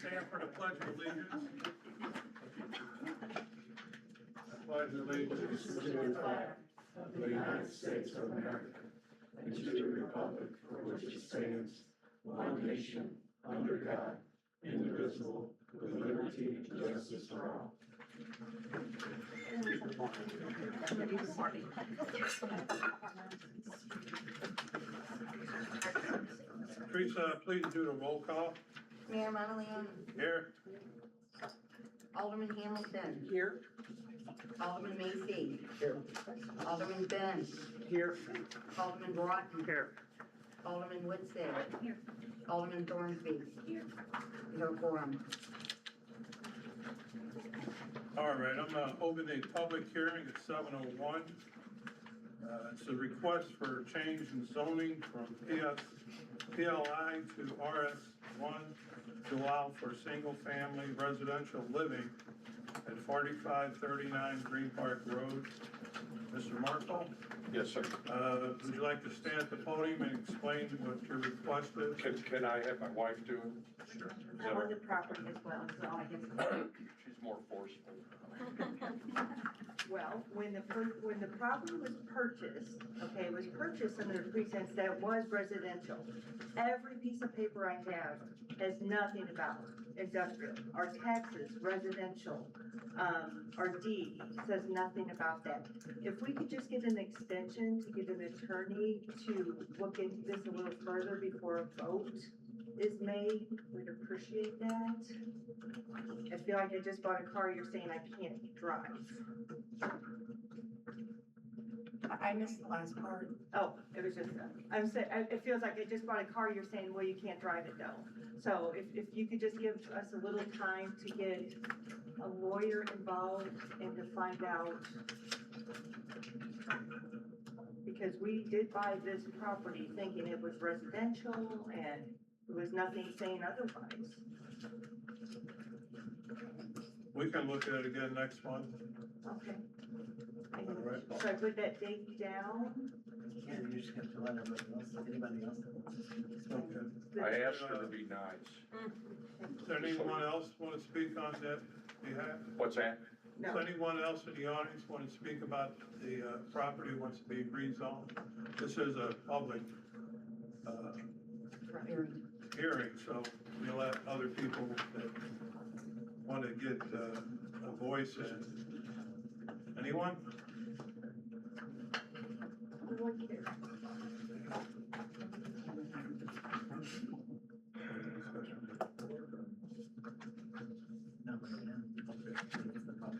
stand for the Pledge of Allegiance. I pledge allegiance to the flag of the United States of America and to the republic for which it stands, one nation, under God, indivisible, with liberty and justice for all. Teresa, please do the roll call. Mayor Monahan, Here. Alderman Hamilton, Here. Alderman Macy, Here. Alderman Ben, Here. Alderman Broughton, Here. Alderman Woodson, Alderman Thornby. No quorum. All right, I'm going to open the public hearing at 7:01. It's a request for change in zoning from PLI to RS1 to allow for single-family residential living at 4539 Green Park Road. Mr. Markle? Yes, sir. Would you like to stand at the podium and explain what your request is? Can I have my wife do it? Sure. I own the property as well, so I guess. She's more forceful. Well, when the property was purchased, okay, it was purchased under the pretense that it was residential. Every piece of paper I have has nothing about industrial. Our taxes, residential, our deed says nothing about that. If we could just get an extension to get an attorney to look into this a little further before a vote is made, we'd appreciate that. I feel like I just bought a car, you're saying I can't drive. I missed the last part. Oh, it was just, I'm saying, it feels like I just bought a car, you're saying, well, you can't drive it though. So if you could just give us a little time to get a lawyer involved and to find out. Because we did buy this property thinking it was residential and there was nothing saying otherwise. We can look at it again next month. Okay. All right. So I put that date down. Yeah, you just have to let everybody else, anybody else. Okay. I asked her to be nice. Does anyone else want to speak on that behalf? What's that? Does No, anyone else in the audience want to speak about the property wants to be rezoned? This is a public hearing, so we'll let other people that want to get a voice in. Anyone? No, yeah. It's the public.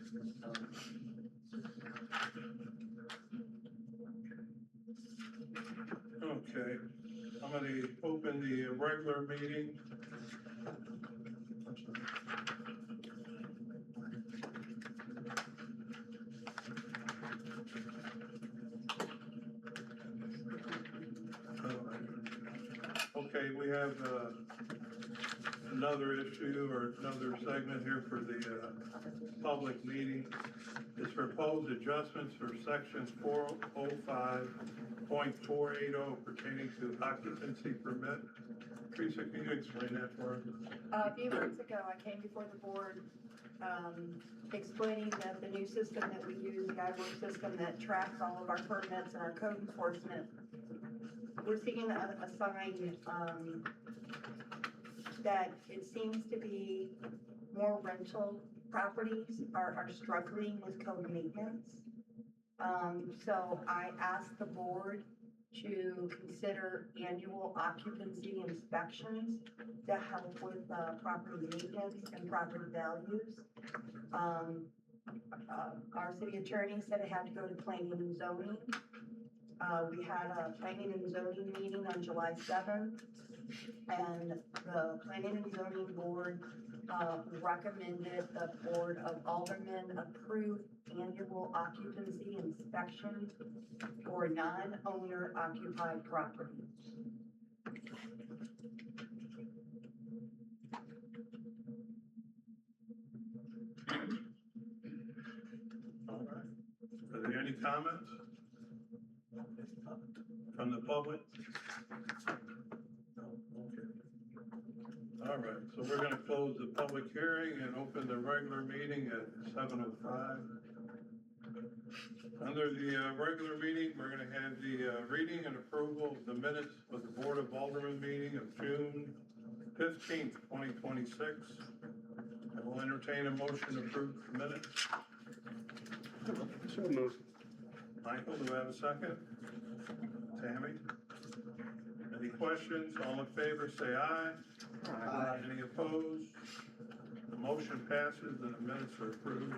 Okay, I'm going to open the regular meeting. Okay, we have another issue or another segment here for the public meeting. It's proposed adjustments for section 405.480 pertaining to occupancy permit. Teresa, can you explain that for us? A few months ago, I came before the board explaining that the new system that we use, the iWork system that tracks all of our permits and our code enforcement, we're seeing a sign that it seems to be more rental properties are struggling with code maintenance. So I asked the board to consider annual occupancy inspections to help with property maintenance and property values. Our city attorney said it had to go to planning and zoning. We had a planning and zoning meeting on July 7th, and the planning and zoning board recommended the board of aldermen approve annual occupancy inspections for non-owner occupied properties. All right. Are there any comments from the public? No, okay. All right, so we're gonna close the public hearing and open the regular meeting at 7:05. Under the regular meeting, we're gonna have the reading and approval of the minutes of the Board of Aldermen meeting of June 15th, 2026. I will entertain a motion to approve the minutes. So moved. Michael, do I have a second? Tammy? Any questions? All in favor, say aye. Aye. Any opposed? The motion passes and the minutes are approved.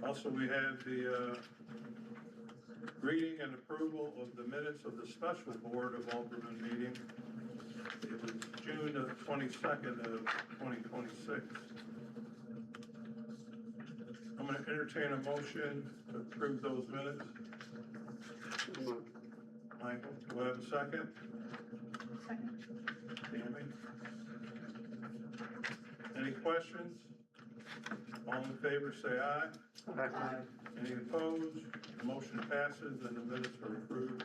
Also, we have the reading and approval of the minutes of the special Board of Aldermen meeting. It was June 22nd of 2026. I'm gonna entertain a motion to approve those minutes. So moved. Michael, do I have a second? Second. Tammy? Any questions? All in favor, say aye. Aye. Any opposed? The motion passes and the minutes are approved.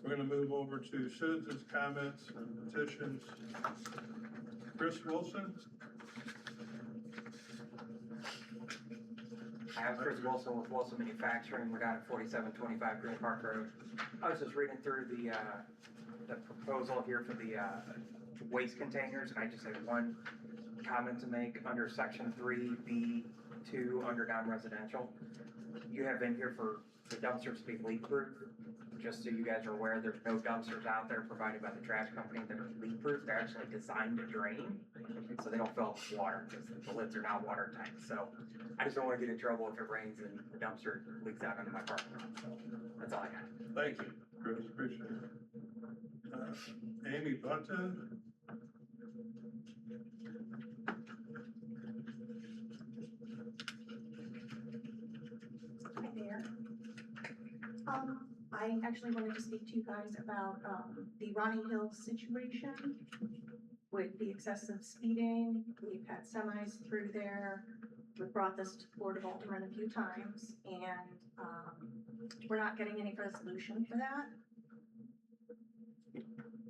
We're gonna move over to citizens' comments and petitions. Chris Wilson? Hi, I'm Chris Wilson with Wilson Manufacturing. We're down at 4725 Green Park Road. I was just reading through the proposal here for the waste containers, and I just had one comment to make under section 3B2 under non-residential. You have in here for the dumpsters to be leak-proof. Just so you guys are aware, there's no dumpsters out there provided by the trash company that are leak-proof. They're actually designed to drain, so they don't fill up with water because the lids are not watertight. So I just don't want to get in trouble if it rains and the dumpster leaks out into my parking lot. So that's all I got. Thank you, Chris, appreciate it. Amy Bunton? Hi there. I actually wanted to speak to you guys about, the Ronnie Hill situation with the excessive speeding. We've had semis through there. We've brought this to the Board of Aldermen a few times, and, we're not getting any resolution for that.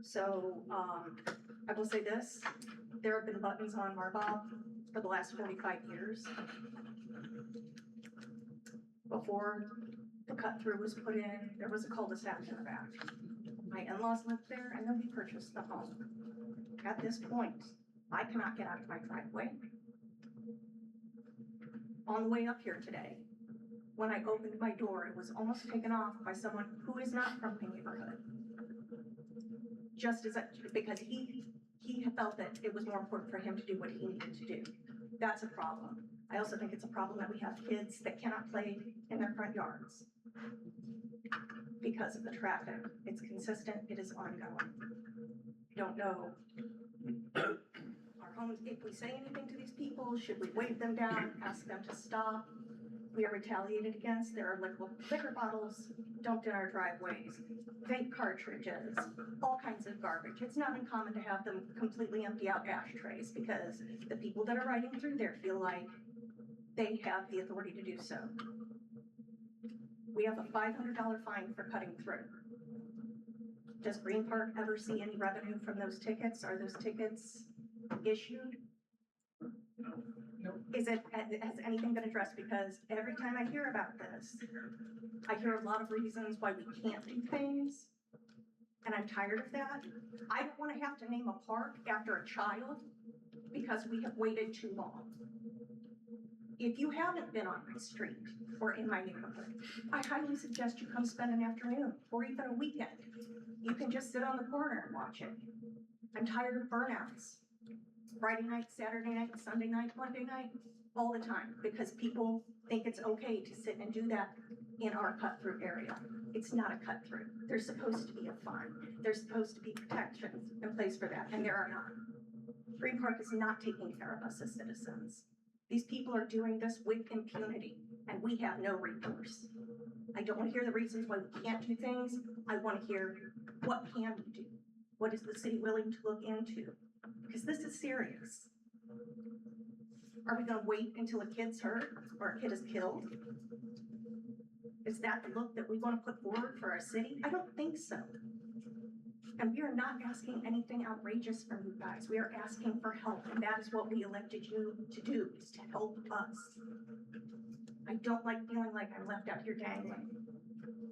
So, I will say this, there have been buttons on Marbob for the last 45 years. Before the cut through was put in, there was a cul-de-sac in the back. My in-laws lived there and then we purchased the home. At this point, I cannot get out of my driveway. On the way up here today, when I opened my door, it was almost taken off by someone who is not from my neighborhood. Just as, because he felt that it was more important for him to do what he needed to do. That's a problem. I also think it's a problem that we have kids that cannot play in their front yards because of the traffic. It's consistent, it is ongoing. I don't know. Our homes, if we say anything to these people, should we wave them down, ask them to stop? We are retaliated against. There are liquor bottles dumped in our driveways, vape cartridges, all kinds of garbage. It's not uncommon to have them completely empty out ashtrays because the people that are riding through there feel like they have the authority to do so. We have a $500 fine for cutting through. Does Green Park ever see any revenue from those tickets? Are those tickets issued? No. Has anything been addressed? Because every time I hear about this, I hear a lot of reasons why we can't do things, and I'm tired of that. I don't want to have to name a park after a child because we have waited too long. If you haven't been on my street or in my neighborhood, I highly suggest you come spend an afternoon or even a weekend. You can just sit on the corner and watch it. I'm tired of burnouts. Friday night, Saturday night, Sunday night, Monday night, all the time, because people think it's okay to sit and do that in our cut-through area. It's not a cut-through. There's supposed to be a fine. There's supposed to be protections in place for that, and there are not. Green Park is not taking care of us as citizens. These people are doing this with impunity, and we have no recourse. I don't want to hear the reasons why we can't do things. I want to hear, what can we do? What is the city willing to look into? Because this is serious. Are we gonna wait until a kid's hurt or a kid is killed? Is that the look that we want to put forward for our city? I don't think so. And we are not asking anything outrageous from you guys. We are asking for help, and that is what we elected you to do, is to help us. I don't like feeling like I'm left out here dangling.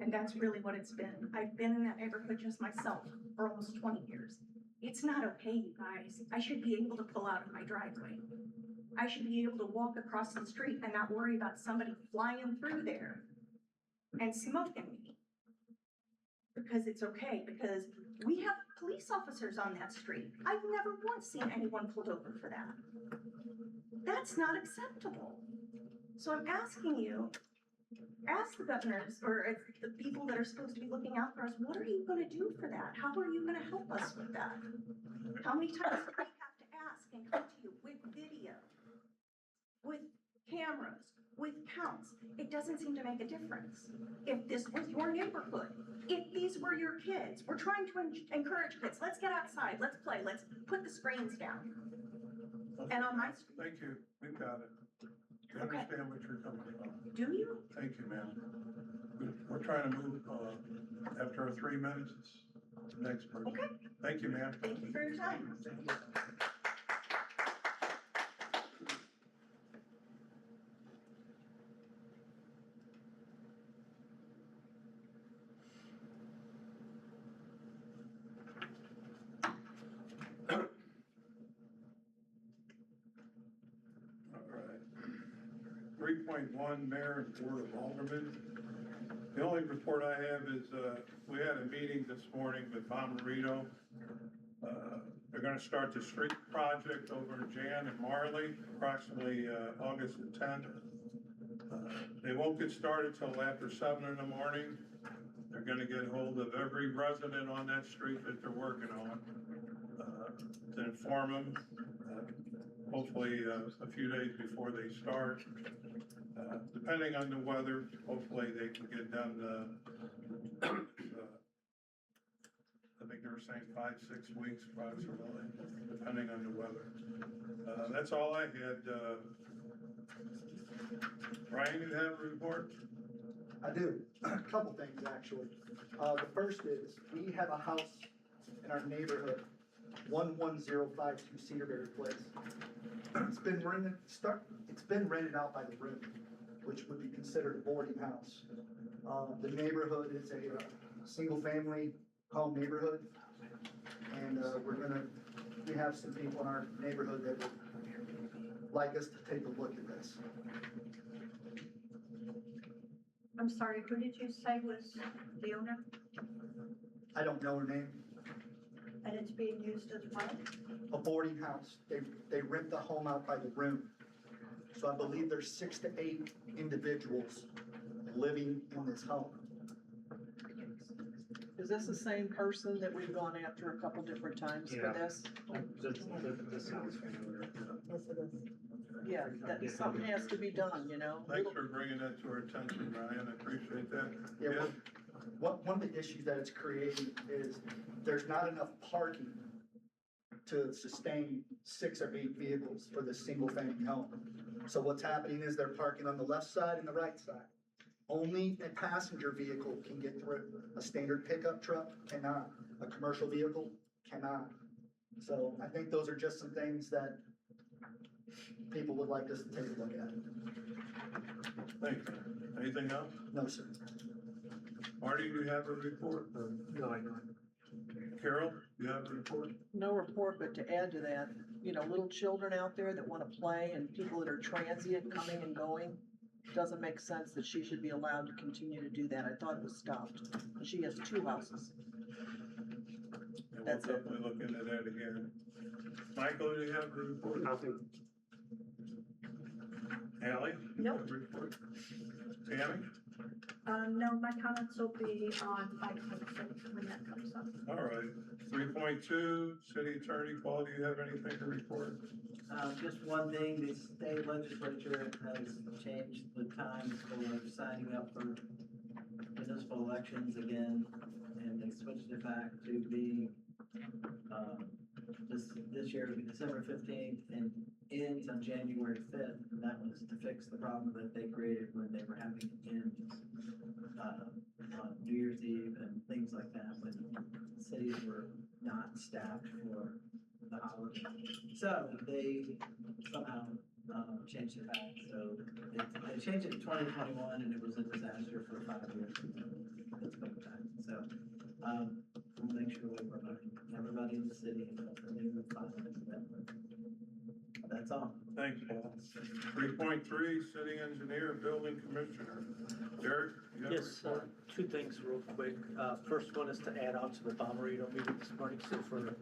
And that's really what it's been. I've been in that neighborhood just myself for almost 20 years. It's not okay, you guys. I should be able to pull out of my driveway. I should be able to walk across the street and not worry about somebody flying through there and smoking me. Because it's okay, because we have police officers on that street. I've never once seen anyone pulled over for that. That's not acceptable. So I'm asking you, ask the governors or the people that are supposed to be looking out for us, what are you gonna do for that? How are you gonna help us with that? How many times do we have to ask and come to you with video, with cameras, with counts? It doesn't seem to make a difference. If this was your neighborhood, if these were your kids, we're trying to encourage kids, let's get outside, let's play, let's put the screens down. And on my, Thank you, we've got it. We Okay. understand what you're coming from. do you? Thank you, ma'am. We're trying to move, after our 3 minutes, it's the next person. Okay. Thank you, ma'am. Thank you for your time. All right. 3.1, Mayor and Board of Aldermen. The only report I have is, we had a meeting this morning with Bomarito. They're gonna start the street project over in Jan and Marley, approximately, August the 10th. They won't get started till after 7 in the morning. They're gonna get hold of every resident on that street that they're working on, to inform them, hopefully, a few days before they start. Depending on the weather, hopefully they can get done, I think they were saying 5-6 weeks approximately, depending on the weather. That's all I had. Brian, you have a report? I do, a couple things actually. The first is, we have a house in our neighborhood, 11052 Cedarberry Place. It's been rented out by the room, which would be considered a boarding house. The neighborhood is a single family home neighborhood. And, we have some people in our neighborhood that would like us to take a look at this. I'm sorry, who did you say was the owner? I don't know her name. And it's being used as what? A boarding house. They rent the home out by the room. So I believe there's 6 to 8 individuals living in this home. Is this the same person that we've gone after a couple different times for Yeah. this? This sounds familiar. Yes, it is. Yeah, that, something has to be done, you know? Thanks for bringing that to our attention, Brian, I appreciate that. Yeah, one of the issues that it's creating is there's not enough parking to sustain 6 or 8 vehicles for this single family home. So what's happening is they're parking on the left side and the right side. Only a passenger vehicle can get through. A standard pickup truck cannot, a commercial vehicle cannot. So I think those are just some things that people would like us to take a look at. Thank you. Anything else? No, sir. Marty, do you have a report? No, I don't. Carol, do you have a report? No report, but to add to that, you know, little children out there that wanna play and people that are transient coming and going, doesn't make sense that she should be allowed to continue to do that. I thought it was stopped. And she has 2 houses. And we'll That's it. definitely look into that again. Michael, do you have a report? Nothing. Ally? Nope. Have a report? Tammy? No, my comments will be on 5.6 when that comes up. All right. 3.2, City Attorney Paul, do you have anything to report? Just one thing, the state legislature has changed the time for signing up for municipal elections again, and they switched it back to be, this year to be December 15th and ends on January 5th, and that was to fix the problem that they created when they were having in, on New Year's Eve and things like that, when cities were not staffed for the holiday. So they somehow, changed the fact, so they changed it in 2021 and it was a disaster for 5 years. It's been back, so, we'll make sure we remind everybody in the city about the new finance. That's all. Thanks, Paul. 3.3, city engineer, building commissioner. Derek, you have a Yes, report? two things real quick. First one is to add on to the Bomarito meeting this morning, so for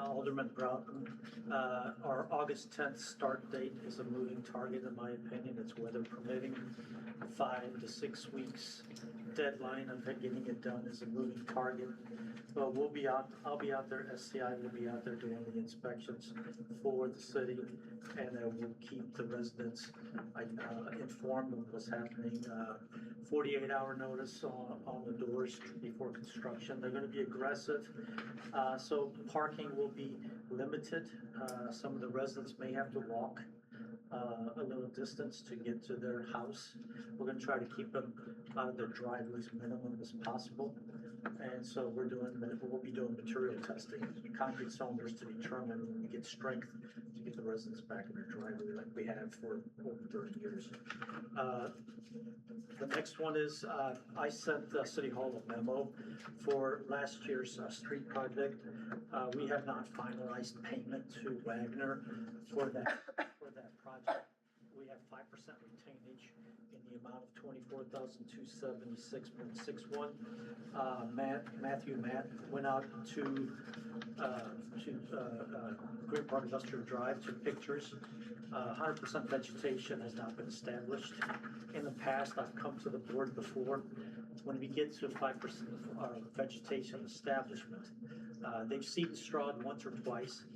Alderman Broughton, our August 10th start date is a moving target, in my opinion. It's weather permitting. 5 to 6 weeks deadline of getting it done is a moving target. But we'll be out, I'll be out there, SCI will be out there doing the inspections for the city, and we'll keep the residents informed of what's happening. 48-hour notice on the doors before construction. They're gonna be aggressive, so parking will be limited. Some of the residents may have to walk a little distance to get to their house. We're gonna try to keep them out of their driveways minimum as possible. And so we'll be doing material testing, concrete cylinders to determine when we get strength to get the residents back in their driveway like we have for over 30 years. The next one is, I sent City Hall a memo for last year's street project. We have not finalized payment to Wagner for that project. We have 5% retainage in the amount of $24,276.61. Matthew went out to Green Park Industrial Drive, took pictures. 100% vegetation has not been established. In the past, I've come to the board before. When we get to 5% vegetation establishment, they've seeded strawed once or twice.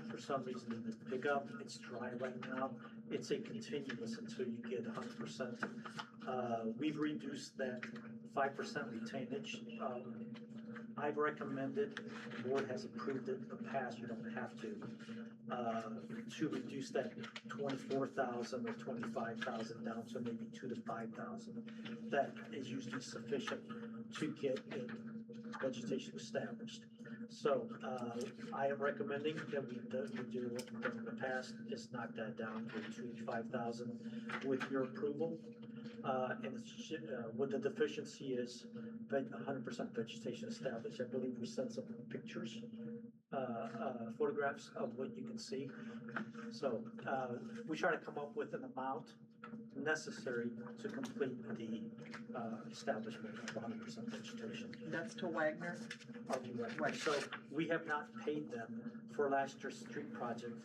For some reason, it didn't pick up. It's dry right now. It's a continuous until you get 100%. We've reduced that 5% retainage. I've recommended, the board has approved it in the past, you don't have to reduce that 24,000 or 25,000 down to maybe 2 to 5,000. That is usually sufficient to get a vegetation established. So I am recommending that we do what we've done in the past, just knock that down to 2 to 5,000 with your approval. And what the deficiency is, 100% vegetation established. I believe we sent some pictures, photographs of what you can see. So we try to come up with an amount necessary to complete the establishment of 100% vegetation. That's to Wagner? Right, so we have not paid them for last year's street project,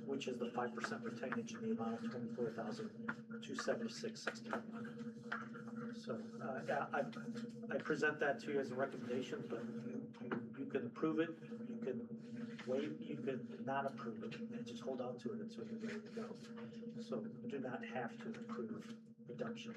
which is the 5% retainage in the amount of $24,276.61. So I present that to you as a recommendation, but you can approve it, you can waive, you can not approve it, and just hold on to it until you're ready to go. So you do not have to approve reduction.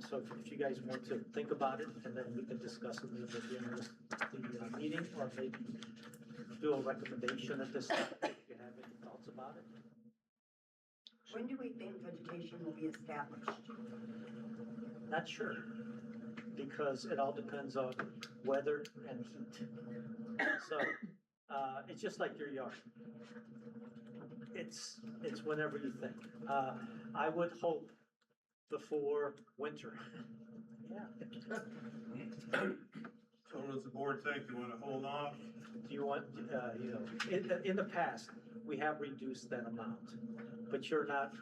So if you guys want to think about it, and then we can discuss it a little bit at the end of the meeting, or maybe do a recommendation at this time, if you have any thoughts about it. When do we think vegetation will be established? Not sure, because it all depends on weather and heat. So, it's just like your yard. It's whenever you think. I would hope before winter. Yeah. So does the board think you want to hold off? Do you want, in the past, we have reduced that amount, but you're not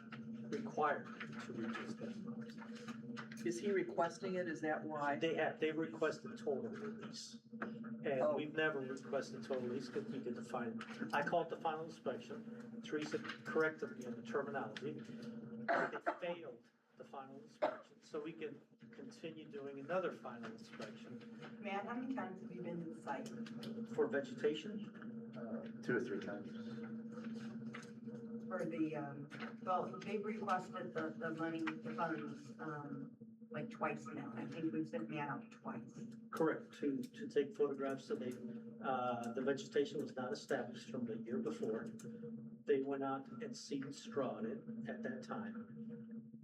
required to reduce that amount. Is he requesting it? Is that why? They requested total release. And Oh. we've never requested total release because we could define it. I call it the final inspection. Teresa corrected me on the terminology. They failed the final inspection, so we can continue doing another final inspection. Matt, how many times have you been to the site? For vegetation, 2 or 3 times. For the, well, they requested the money, the funds, like twice now. I think we've sent me out twice. Correct, to take photographs, so the vegetation was not established from the year before. They went out and seed and strawed it at that time,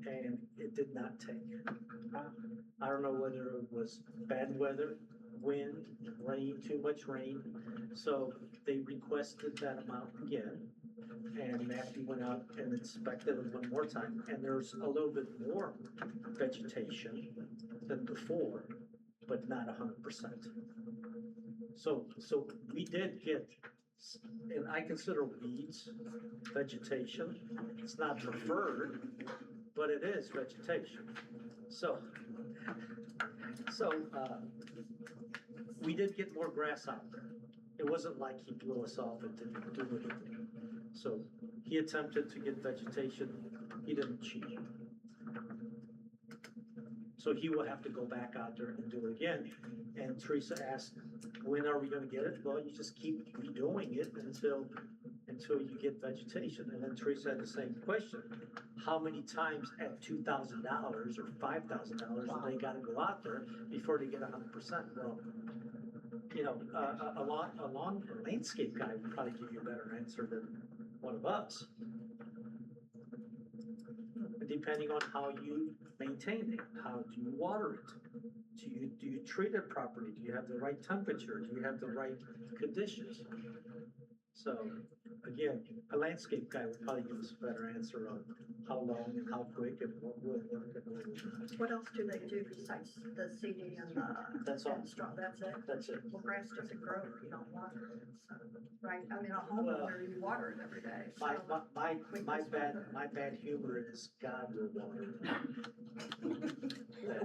and it did not take. I don't know whether it was bad weather, wind, rain, too much rain, so they requested that amount again. And Matthew went out and inspected it one more time, and there's a little bit more vegetation than before, but not 100%. So we did get, and I consider weeds vegetation. It's not preferred, but it is vegetation. So we did get more grass out there. It wasn't like he blew us off and didn't do anything. So he attempted to get vegetation, he didn't cheat. So he will have to go back out there and do it again. And Teresa asked, when are we gonna get it? Well, you just keep redoing it until you get vegetation. And then Teresa had the same question. How many times at $2,000 or $5,000 do they gotta go out there before they get 100%? Well, you know, a lawn landscape guy would probably give you a better answer than one of us. Depending on how you maintain it, how do you water it? Do you treat it properly? Do you have the right temperature? Do you have the right conditions? So again, a landscape guy would probably give us a better answer on how long and how quick and what will work and what won't. What else do they do besides the seeding and the? That's all. and straw? That's it? That's it. Well, grass doesn't grow if you don't water it, so, right? I mean, a homeowner, you water it every day. My, so my, we my just bad, water. my bad humor is God will water.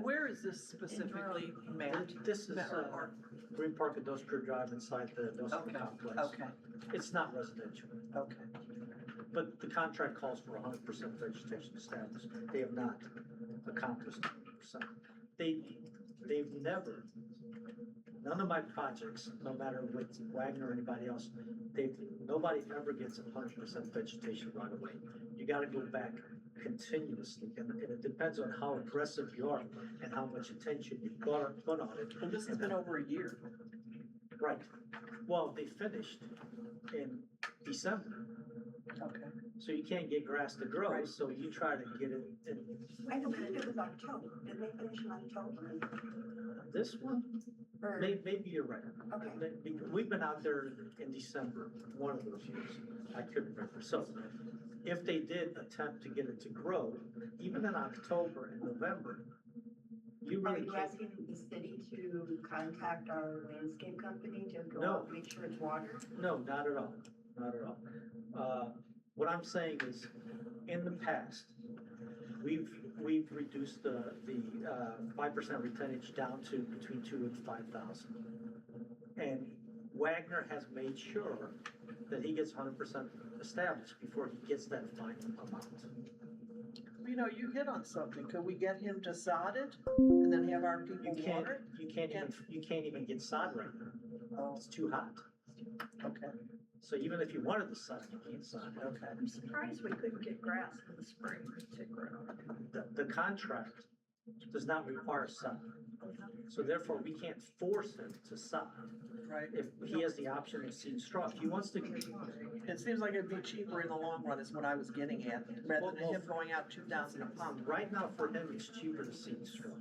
Where is this specifically, Matt? This is, Matt or Mark? Green Park Industrial Drive inside the industrial Okay, complex. okay, It's not residential, okay. but the contract calls for 100% vegetation established. They have not accomplished 100%. They've never, none of my projects, no matter with Wagner or anybody else, nobody ever gets 100% vegetation right away. You gotta go back continuously, and it depends on how aggressive you are and how much attention you put on it. Well, this has been over a year. Right. Well, they finished in December, Okay. so you can't get grass to grow, Right. so you try to get it in. I believe it was October. Did they finish in October? This one, Or, maybe you're right. okay. We've been out there in December, one of those years. I couldn't remember. So if they did attempt to get it to grow, even in October and November, you Are really you can't. asking the city to contact our landscape company to go No. out and make sure it's watered? No, not at all, not at all. What I'm saying is, in the past, we've reduced the 5% retention down to between 2,000 and 5,000. And Wagner has made sure that he gets 100% established before he gets that final amount. You know, you hit on something. Could we get him to sod it and then have our people water it? You can't even get sod right now. Oh, It's too hot. okay, So even if you wanted the sod, you can't sod it. okay. I'm surprised we couldn't get grass in the spring to grow. The contract does not require sod. So therefore, we can't force him to sod. Right. If he has the option of seed straw, if he wants to, It seems like it'd be cheaper in the long run is what I was getting at, rather than him going out 2,000 a pound. right now for him, it's cheaper to seed straw.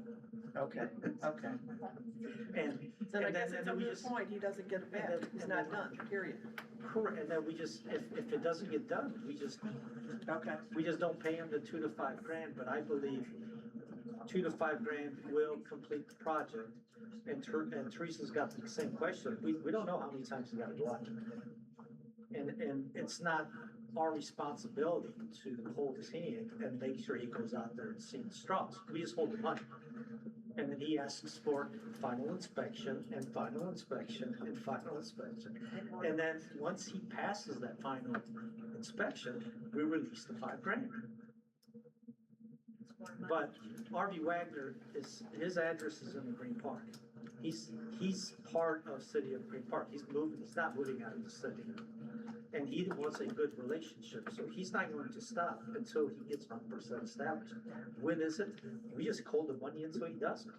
Okay, okay. And, Then I and guess then, it's and a then we moot just, point, he doesn't get it back, and then- he's and not then- done, period. correct, and then we just, if it doesn't get done, Okay, we just don't pay him the 2 to 5 grand, but I believe 2 to 5 grand will complete the project. And Teresa's got the same question. We don't know how many times he gotta go out there. And it's not our responsibility to hold his hand and make sure he goes out there and sees the straws. We just hold the money. And then he asks for final inspection and final inspection and final inspection. And then once he passes that final inspection, we release the 5 grand. But RV Wagner his address is in the Green Park. He's part of City of Green Park. He's not moving out of the city. And he wants a good relationship, so he's not going to stop until he gets 100% established. When is it? We just hold the money until he does it.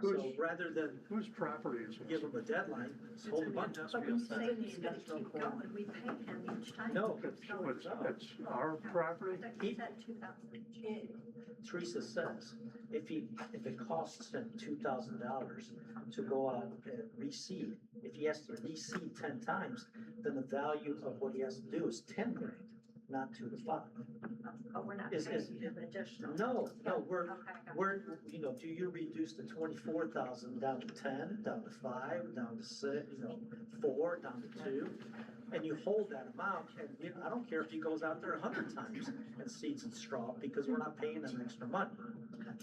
So rather than Whose property is give this? him a deadline, just hold the money. But we say he's gonna keep going, we pay him each time. No, It's our property? He said 2,000. Teresa says, if it costs him $2,000 to go out and reseed, if he has to reseed 10 times, then the value of what he has to do is 10 grand, not 2 to 5. But we're not Is- paying is- him additional. No, Okay, got it. we're, do you reduce the 24,000 down to 10, down to 5, down to 6, 4, down to 2? And you hold that amount, and I don't care if he goes out there 100 times and seeds and straw, because we're not paying him extra money.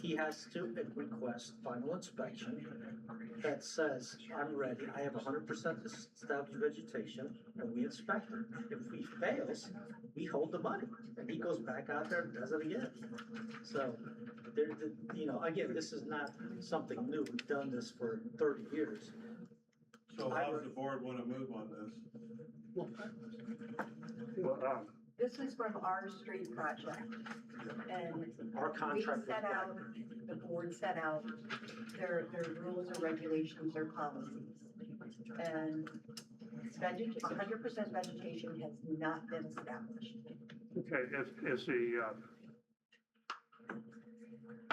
He has to request final inspection that says, I'm ready, I have 100% established vegetation, and we inspect it. If he fails, we hold the money, and he goes back out there and does it again. So, again, this is not something new, we've done this for 30 years. So how does the board wanna move on this? Well, This is from our street project, and Our we contract. set out, the board set out their rules or regulations or policies. And 100% vegetation has not been established. okay, is the,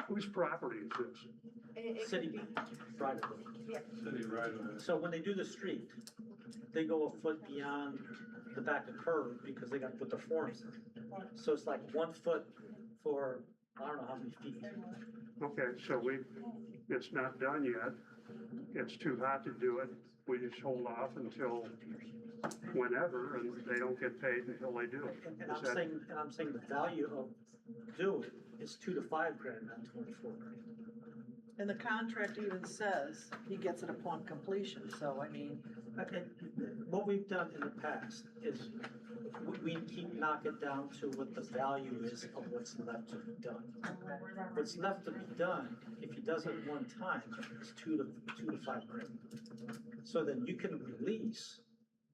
whose property is this? It could City be, right of way. City right away. So when they do the street, they go a foot beyond the back of curb because they gotta put the forms in. So it's like 1 foot for, I don't know how many feet. Okay, so it's not done yet. It's too hot to do it. We just hold off until whenever, and they don't get paid until they do it. And Is that- I'm saying the value of doing is 2 to 5 grand, not 24 grand. And the contract even says he gets it upon completion, so I mean, Okay, what we've done in the past is we keep knocking down to what the value is of what's left to be done. What's left to be done, if he does it one time, is 2 to 5 grand. So then you can release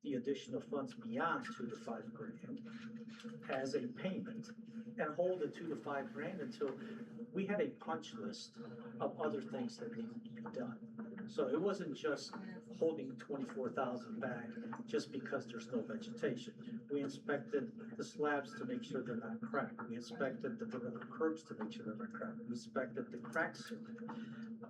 the additional funds beyond 2 to 5 grand as a payment and hold the 2 to 5 grand until we had a punch list of other things that needed to be done. So it wasn't just holding 24,000 back just because there's no vegetation. We inspected the slabs to make sure they're not cracked. We inspected the curbs to make sure they're not cracked. We inspected the cracks.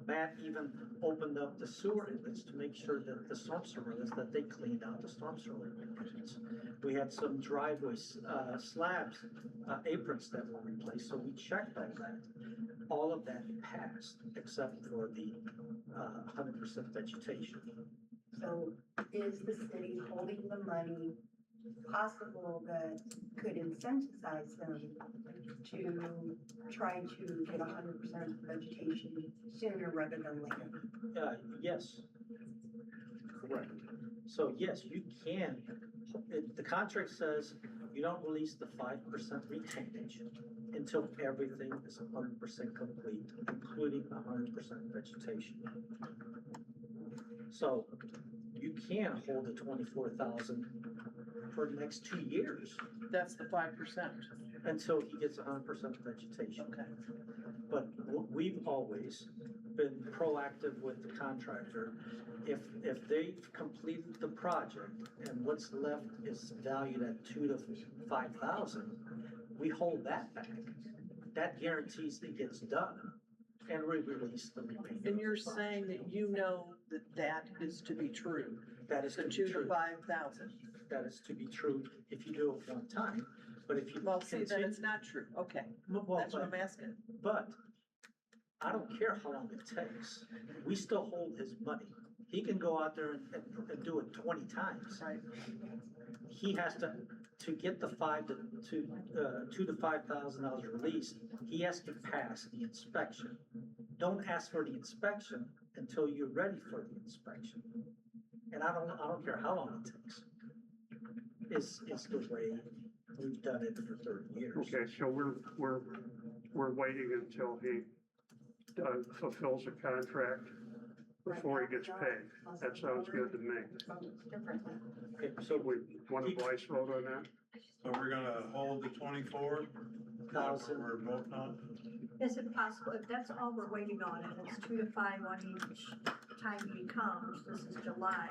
Matt even opened up the sewer inlets to make sure that the storm sewer inlets, that they cleaned out the storm sewer inlets. We had some driveway slabs, aprons that were replaced, so we checked all that. All of that passed, except for the 100% vegetation. so is the city holding the money possible that could incentivize them to try to get 100% vegetation sooner rather than later? Yes. Correct. So yes, you can, the contract says you don't release the 5% retainage until everything is 100% complete, including 100% vegetation. So you can hold the 24,000 for the next 2 years that's the 5%. until he gets 100% vegetation. Okay. But we've always been proactive with the contractor. If they've completed the project and what's left is valued at 2 to 5,000, we hold that back. That guarantees it gets done and we release the remainder. And you're saying that you know that that is to be true, That is the to be 2 to true. 5,000. That is to be true if you do it one time, but if you Well, see, then continue. it's not true, okay, Well, that's what I'm asking. But I don't care how long it takes. We still hold his money. He can go out there and do it 20 times. Right. He has to get the $2 to $5,000 released, he has to pass the inspection. Don't ask for the inspection until you're ready for the inspection. And I don't care how long it takes. It's the way we've done it for 30 years. Okay, so we're waiting until he fulfills a contract before he gets paid. That sounds good to me. Okay, so We want to voice vote on that? So we're gonna hold the 24? Thousand. We're voting on? Is it possible, if that's all we're waiting on, and it's 2 to 5 on each time he comes, this is July.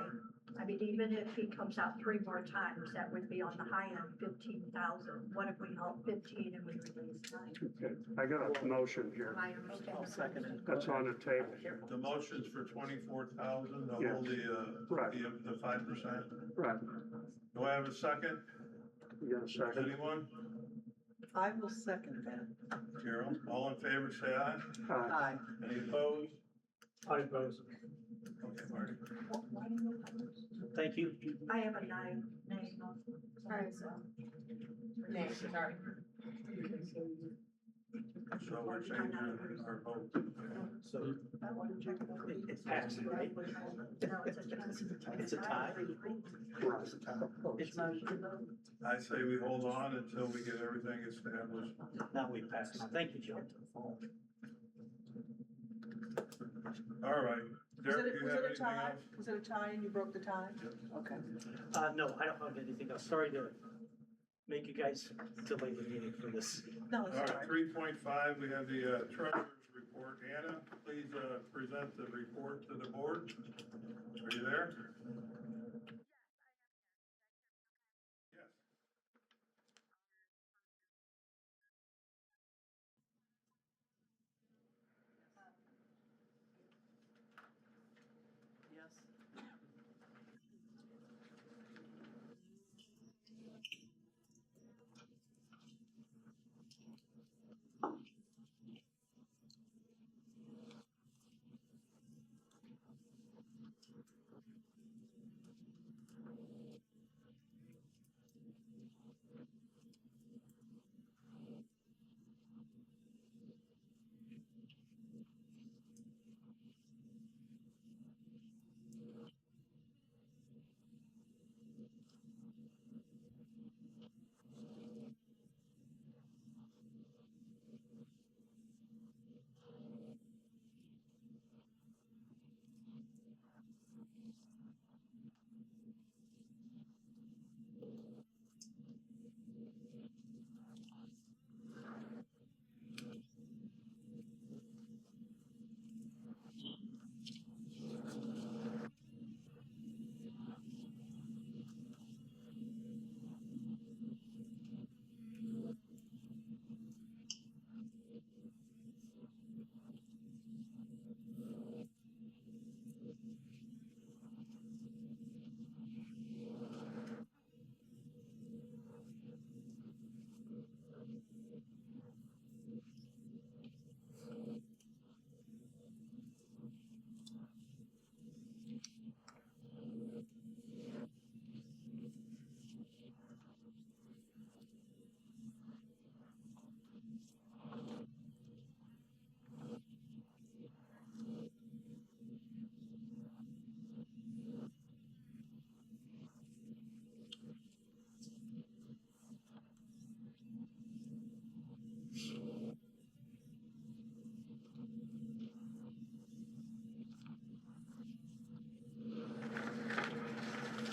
I mean, even if he comes out 3 more times, that would be on the high end, 15,000. What if we help 15 and we release 9? Okay, I got a motion here. I understand. I'll second it. That's on the table. The motion's for 24,000 to Yes. hold Right. the 5%. Right, Do I have a second? you got a second? Anyone? I will second that. Carol, all in favor, say aye. Aye. Any opposed? I oppose. Okay, Marty. Thank you. I have a 9. Alright, so. sorry. So we're changing our vote. So it passed, right? No, it's a It's a tie? It's not, I say we hold on until we get everything established. now we passed. Thank you, Joe. All right. Derek, you Was have it a anything tie? else? Was it a tie and you broke the tie? Okay. No, I don't have anything else. Sorry to make you guys delay the meeting for this. No, All it's right, all right. 3.5, we have the treasurer's report. Anna, please present the report to the board. Are you there? Yes. Yes.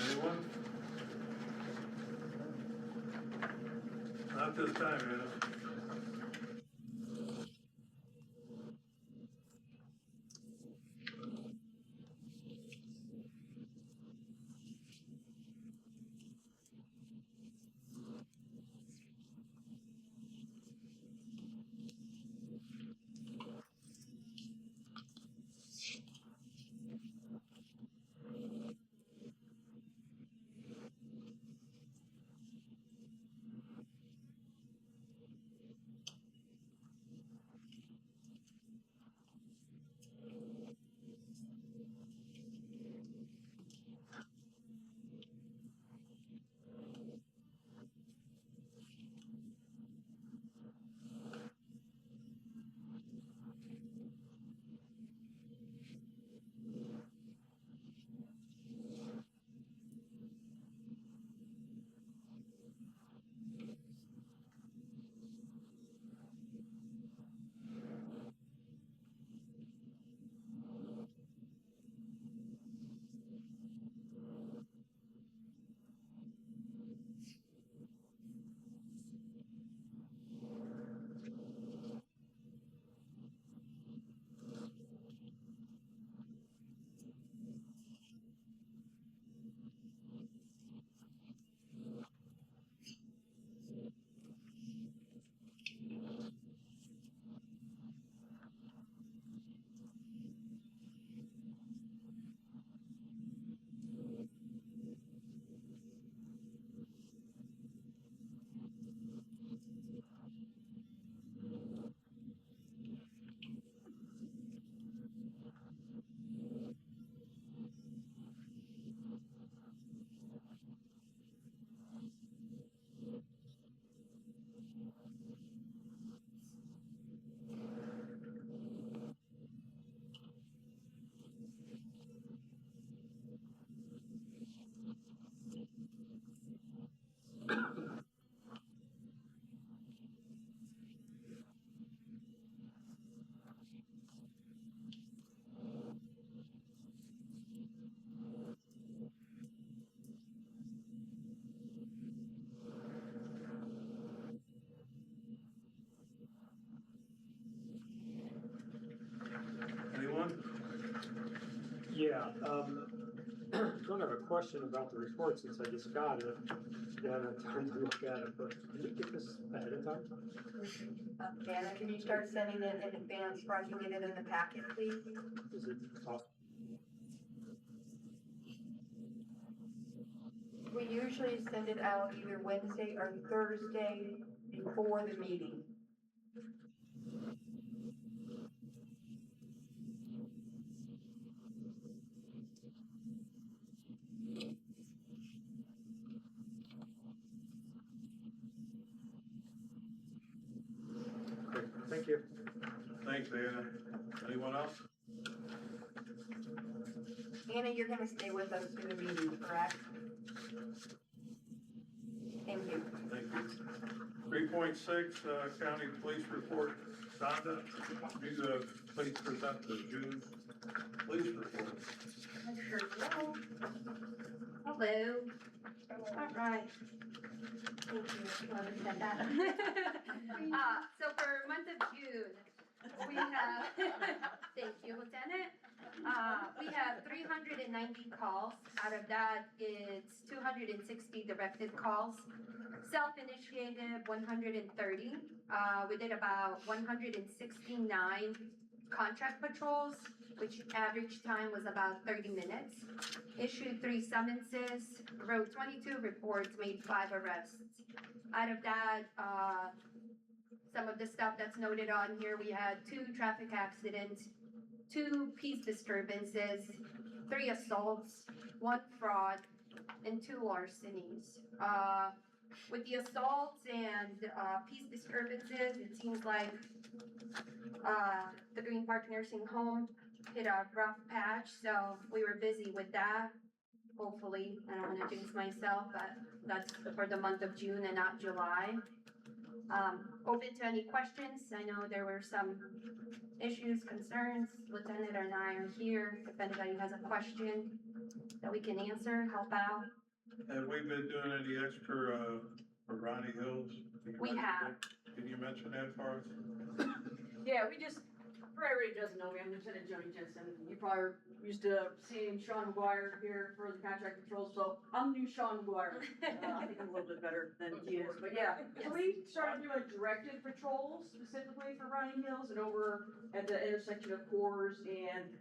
Anyone? Not this time, Anna. Yeah, don't have a question about the report since I just got it. Yeah, I haven't had time to look at it, but can you get this ahead of time? Anna, can you start sending it in advance so I can get it in the packet, please? Is it possible? We usually send it out either Wednesday or Thursday before the meeting. Great, thank you. Thanks, Anna. Anyone else? Anna, you're gonna stay with us through the meeting, correct? Thank you. Thank you. 3.6, county police report. Donda, you please present the June police report. Sure will. Hello. All right. Thank you. Whoever said that. So for month of June, we have, thank you, Lieutenant. We have 390 calls. Out of that, it's 260 directed calls. Self-initiated, 130. We did about 169 contract patrols, which average time was about 30 minutes. Issued 3 summonses, wrote 22 reports, made 5 arrests. Out of that, some of the stuff that's noted on here, we had 2 traffic accidents, 2 peace disturbances, 3 assaults, 1 fraud, and 2 larcenies. With the assaults and peace disturbances, it seems like the Green Park Nursing Home hit a rough patch, so we were busy with that. Hopefully, I don't want to jinx myself, but that's for the month of June and not July. Open to any questions. I know there were some issues, concerns. Lieutenant and I are here. If anybody has a question that we can answer, help out. Have we been doing any extra, for Ronnie Hills? We have. Can you mention that for us? Yeah, we just, for everybody who doesn't know me, I'm Lieutenant Jody Jensen. You probably are used to seeing Sean McGuire here for the contract patrol, so I'm new Sean McGuire. I think I'm a little bit better than he is, but yeah. So we started doing directed patrols specifically for Running Hills and over at the intersection of Coors and,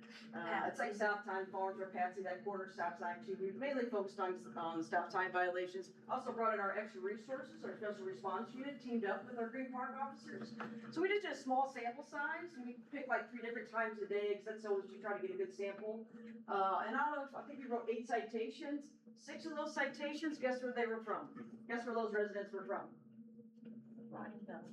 it's like stop time, Farms or Patsy, that corner stop sign too. We've mainly focused on stop time violations. Also brought in our extra resources, our special response unit teamed up with our Green Park officers. So we just did a small sample size, and we picked like 3 different times a day, because that's always to try to get a good sample. And out of, I think we wrote 8 citations. 6 of those citations, guess where they were from? Guess where those residents were from?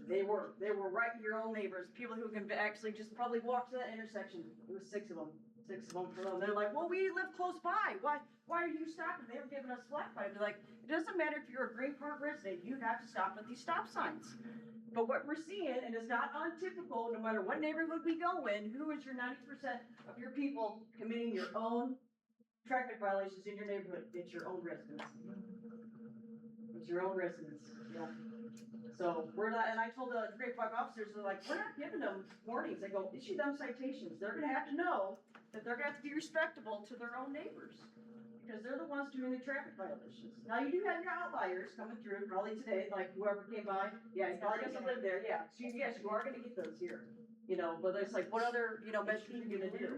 They were right your own neighbors, people who can actually just probably walk to that intersection. It was 6 of them. 6 of them for them. They're like, well, we live close by. Why are you stopping? They were giving us flack by it. They're like, it doesn't matter if you're a Green Park resident, you have to stop at these stop signs. But what we're seeing, and it's not untypical, no matter what neighborhood we go in, who is your 90% of your people committing your own traffic violations in your neighborhood? It's your own residents. It's your own residents, yeah. So we're not, and I told the Green Park officers, they're like, we're not giving them warnings. I go, issue them citations. They're gonna have to know that they're gonna have to be respectable to their own neighbors, because they're the ones doing the traffic violations. Now, you do have your outliers coming through, probably today, like whoever came by, yeah, he probably doesn't live there, yeah. So yes, you are gonna get those here, you know, but it's like, what other, measures are you gonna do?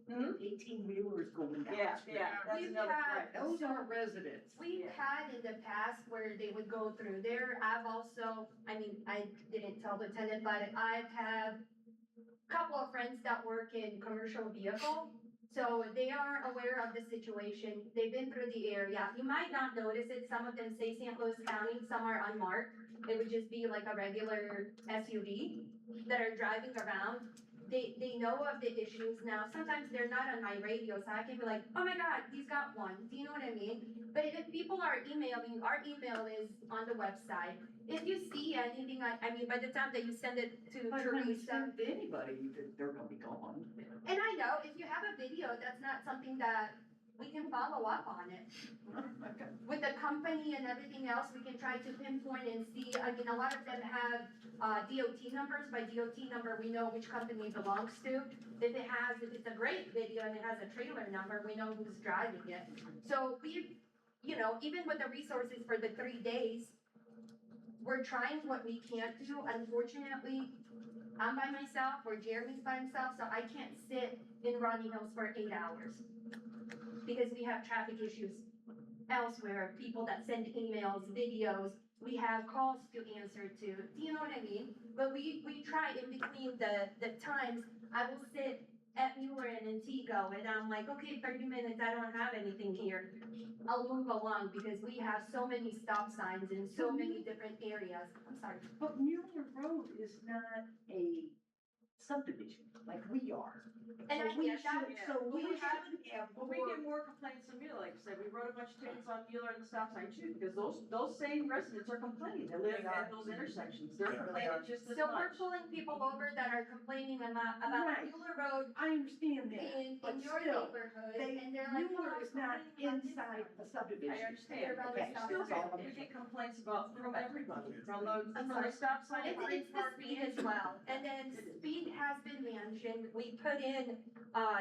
18-wheelers going down. Yeah, that's We've another, had- right, those are residents. We've had in the past where they would go through there. I've also, I mean, I didn't tell Lieutenant, but I've had a couple of friends that work in commercial vehicle. So they are aware of the situation. They've been through the area. You might not notice it. Some of them say St. Louis County, some are unmarked. It would just be like a regular SUV that are driving around. They know of the issues now. Sometimes they're not on my radio, so I can be like, oh my God, he's got one. Do you know what I mean? But if people are emailing, our email is on the website. If you see anything, I mean, by the time that you send it to Teresa. Anybody, they're gonna be gone. And I know, if you have a video, that's not something that we can follow up on it. With the company and everything else, we can try to pinpoint and see, I mean, a lot of them have, DOT numbers. By DOT number, we know which company it belongs to. If it's a great video and it has a trailer number, we know who's driving it. So we, you know, even with the resources for the 3 days, we're trying what we can't do. Unfortunately, I'm by myself or Jeremy's by himself, so I can't sit in Rodney Hills for 8 hours. Because we have traffic issues elsewhere, people that send emails, videos, we have calls to answer to, do you know what I mean? But we try in between the times, I will sit at Mueller and Antigo, and I'm like, okay, 30 minutes, I don't have anything here. I'll move along because we have so many stop signs in so many different areas. I'm sorry. But Mueller Road is not a subdivision like we are. And I get that. So we We have- should have But we get more complaints than Mueller, like I said, we wrote a bunch of tickets on Mueller and the stop sign too, because those same residents are complaining, they live at those intersections, they're Yeah. They are. complaining just as So we're much. pulling people over that are complaining about Right. Mueller Road I understand that, in but your still, neighborhood, they, and they're like, Mueller well, is not inside a subdivision. I understand, They're rather Okay, stop still signs. we get complaints about, from everybody, from the I'm stop sign. It's the speed as well, and then speed has been mentioned, we put in,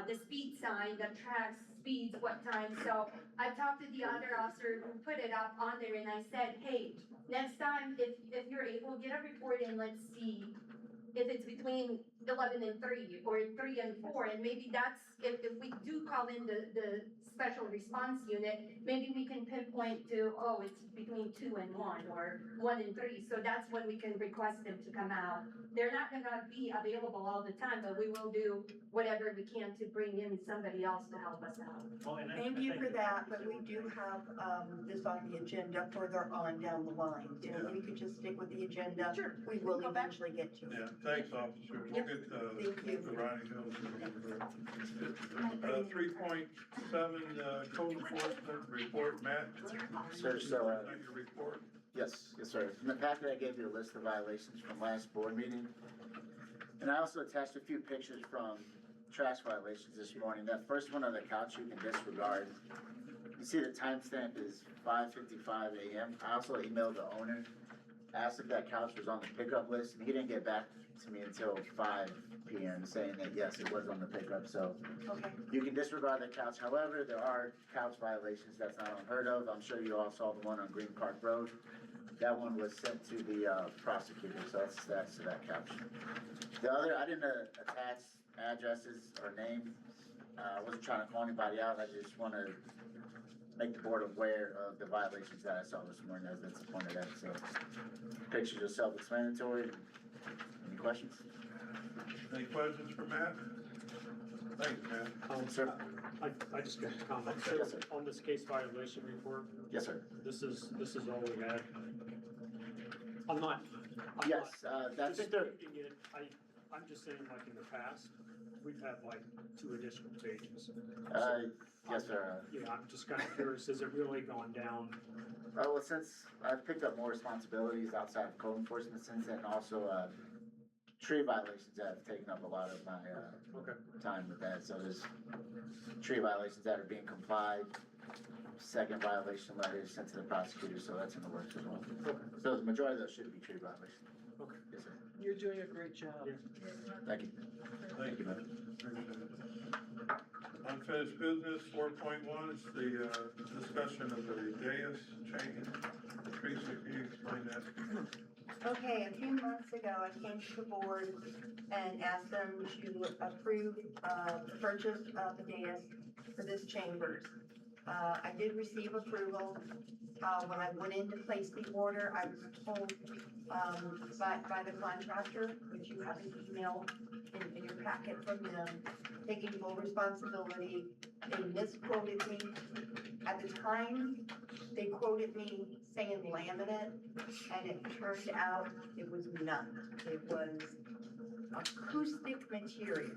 the speed sign that tracks speeds, what time, so I talked to the other officer who put it up on there, and I said, hey, next time, if you're able, get a report and let's see if it's between 11 and 3, or 3 and 4, and maybe that's, if we do call in the special response unit, maybe we can pinpoint to, oh, it's between 2 and 1, or 1 and 3, so that's when we can request them to come out. They're not gonna be available all the time, but we will do whatever we can to bring in somebody else to help us out. Thank you for that, but we do have, this on the agenda further on down the line. So if we could just stick with the agenda, Sure. we will eventually get to it. Yeah, thanks, officer. We'll get Thank you. the Ronnie Hills. 3.7, code enforcement report, Matt. Sir, so, Is that your report? yes, sir. In the packet, I gave you a list of violations from last board meeting. And I also attached a few pictures from trash violations this morning. That first one on the couch you can disregard. You see the timestamp is 5:55 a.m. I also emailed the owner, asked if that couch was on the pickup list, and he didn't get back to me until 5 p.m. saying that yes, it was on the pickup, so Okay. you can disregard the couch. However, there are couch violations that's not unheard of. I'm sure you all saw the one on Green Park Road. That one was sent to the prosecutor, so that's to that couch. The other, I didn't attach addresses or names. I wasn't trying to call anybody out. I just want to make the board aware of the violations that I saw this morning as it's pointed out. So pictures are self-explanatory. Any questions? Any questions for Matt? Thanks, Matt. Sir? I just got a comment. Yes, sir. On this case violation report, Yes, sir. this is all we had. I'm not Yes, that's disputing it. I'm just saying, like in the past, we've had like 2 additional pages. yes, sir. Yeah, I'm just kind of curious, has it really gone down? Well, since I've picked up more responsibilities outside of code enforcement since then, and also, tree violations that have taken up a lot of my, Okay. time with that. So there's tree violations that are being complied, second violation letters sent to the prosecutor, so that's in the works as well. So the majority of those should be tree violations. Okay. Yes, sir. You're doing a great job. Thank you. Thank you, Matt. Unfinished business, 4.1 is the discussion of the dais change. Teresa, can you explain that? Okay, a few months ago, I came to the board and asked them to approve, the purchase of the dais for this chambers. I did receive approval. When I went in to place the order, I was told, by the contractor, which you have an email in your packet from them, taking full responsibility. They misquoted me. At the time, they quoted me saying laminate, and it turned out it was none. It was acoustic material.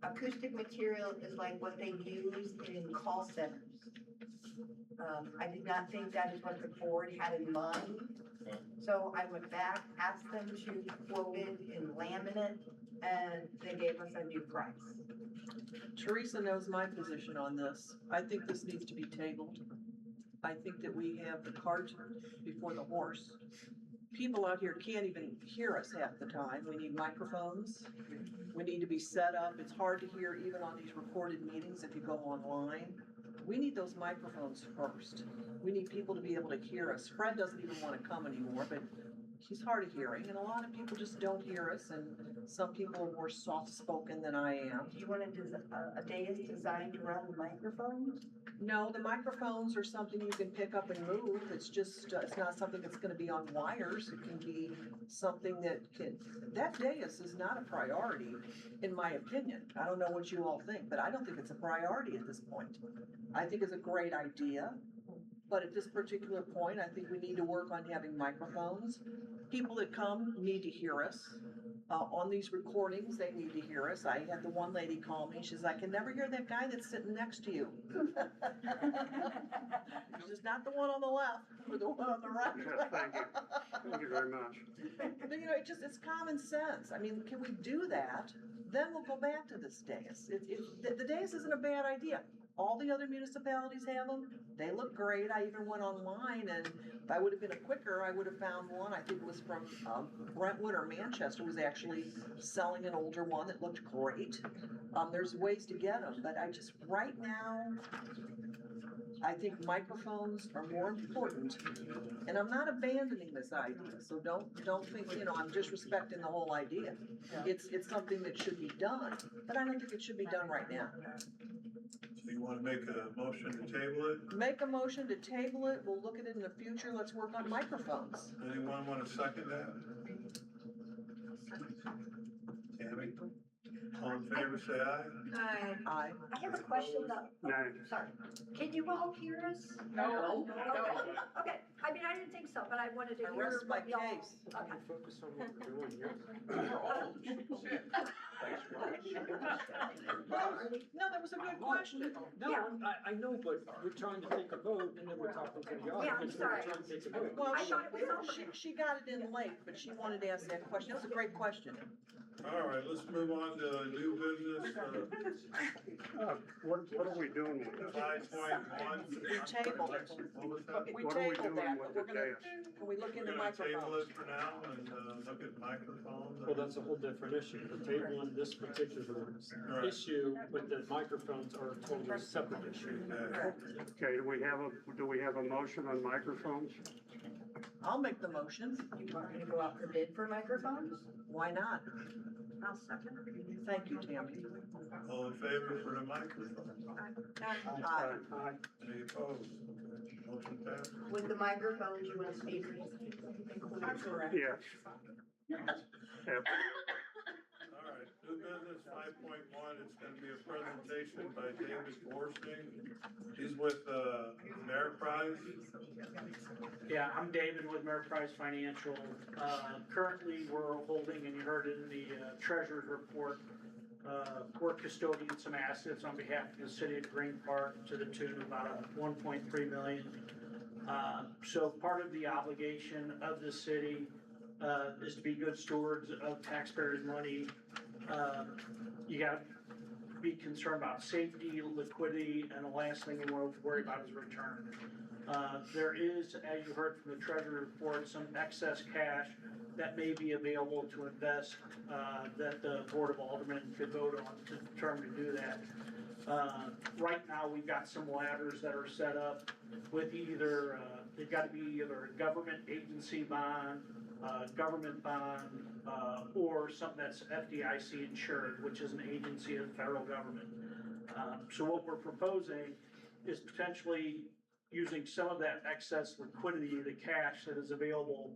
Acoustic material is like what they use in call centers. I did not think that is what the board had in mind. So I went back, asked them to quote it in laminate, and they gave us a new price. Teresa knows my position on this. I think this needs to be tabled. I think that we have the cart before the horse. People out here can't even hear us half the time. We need microphones. We need to be set up. It's hard to hear even on these recorded meetings if you go online. We need those microphones first. We need people to be able to hear us. Fred doesn't even want to come anymore, but he's hard of hearing, and a lot of people just don't hear us, and some people are more soft-spoken than I am. Do you want a day is designed around the microphones? No, the microphones are something you can pick up and move. It's just, it's not something that's gonna be on wires. It can be something that dais is not a priority, in my opinion. I don't know what you all think, but I don't think it's a priority at this point. I think it's a great idea, but at this particular point, I think we need to work on having microphones. People that come need to hear us. On these recordings, they need to hear us. I had the one lady call me, she's like, I can never hear that guy that's sitting next to you. She's not the one on the left, or the one on the right. Yes, thank you. Thank you very much. But you know, it's common sense. I mean, can we do that? Then we'll go back to this dais. The dais isn't a bad idea. All the other municipalities have them. They look great. I even went online, and if I would have been quicker, I would have found one. I think it was from Brentwood or Manchester was actually selling an older one that looked great. There's ways to get them, but right now, I think microphones are more important. And I'm not abandoning this idea, so don't think, I'm disrespecting the whole idea. It's something that should be done, but I don't think it should be done right now. So you wanna make a motion to table it? Make a motion to table it, we'll look at it in the future, let's work on microphones. Anyone wanna second that? Tammy? All in favor, say aye. Aye. I have a question though. Nay. Sorry. Can you all hear us? No. Okay, I mean, I didn't think so, but I wanted to I hear rest my what y'all. case. Okay. Focus on what we're doing here. No, that was a good question. No, I know, but we're trying to take a vote and then we're talking to the Yeah, I'm audience. and we're sorry. trying to take a vote. Well, I thought it was she got it in late, but she wanted to ask that question. It was a great question. All right, let's move on to new business, What are we doing with this? 5.1. We tabled it. What was that? We What are we tabled doing that, with but the we're gonna, dais? can we look We're into gonna table microphones? it for now and, look at microphones. Well, that's a whole different issue. The table in this particular Right. issue with the microphones are a totally separate issue. Okay, do we have a motion on microphones? I'll make the motion. You want me to go out for bid for microphones? Why not? I'll second. Thank you, Tammy. All in favor for the microphone? Aye. Aye. Any opposed? Okay, motion passed. With the microphones, you want speakers? Correct. Yes. Yep. All right, new business 5.1, it's gonna be a presentation by David Borsting. He's with, Ameriprise. Yeah, I'm David with Ameriprise Financial. Currently, we're holding, and you heard it in the treasurer's report, we're custodian some assets on behalf of the city of Green Park to the tune of about 1.3 million. So part of the obligation of the city is to be good stewards of taxpayers' money. You gotta be concerned about safety, liquidity, and the last thing you want to worry about is return. There is, as you heard from the treasury report, some excess cash that may be available to invest, that the Board of Aldermen could vote on to determine to do that. Right now, we've got some ladders that are set up with either, they've got to be either a government agency bond, government bond, or something that's FDIC insured, which is an agency of the federal government. So what we're proposing is potentially using some of that excess liquidity, the cash that is available,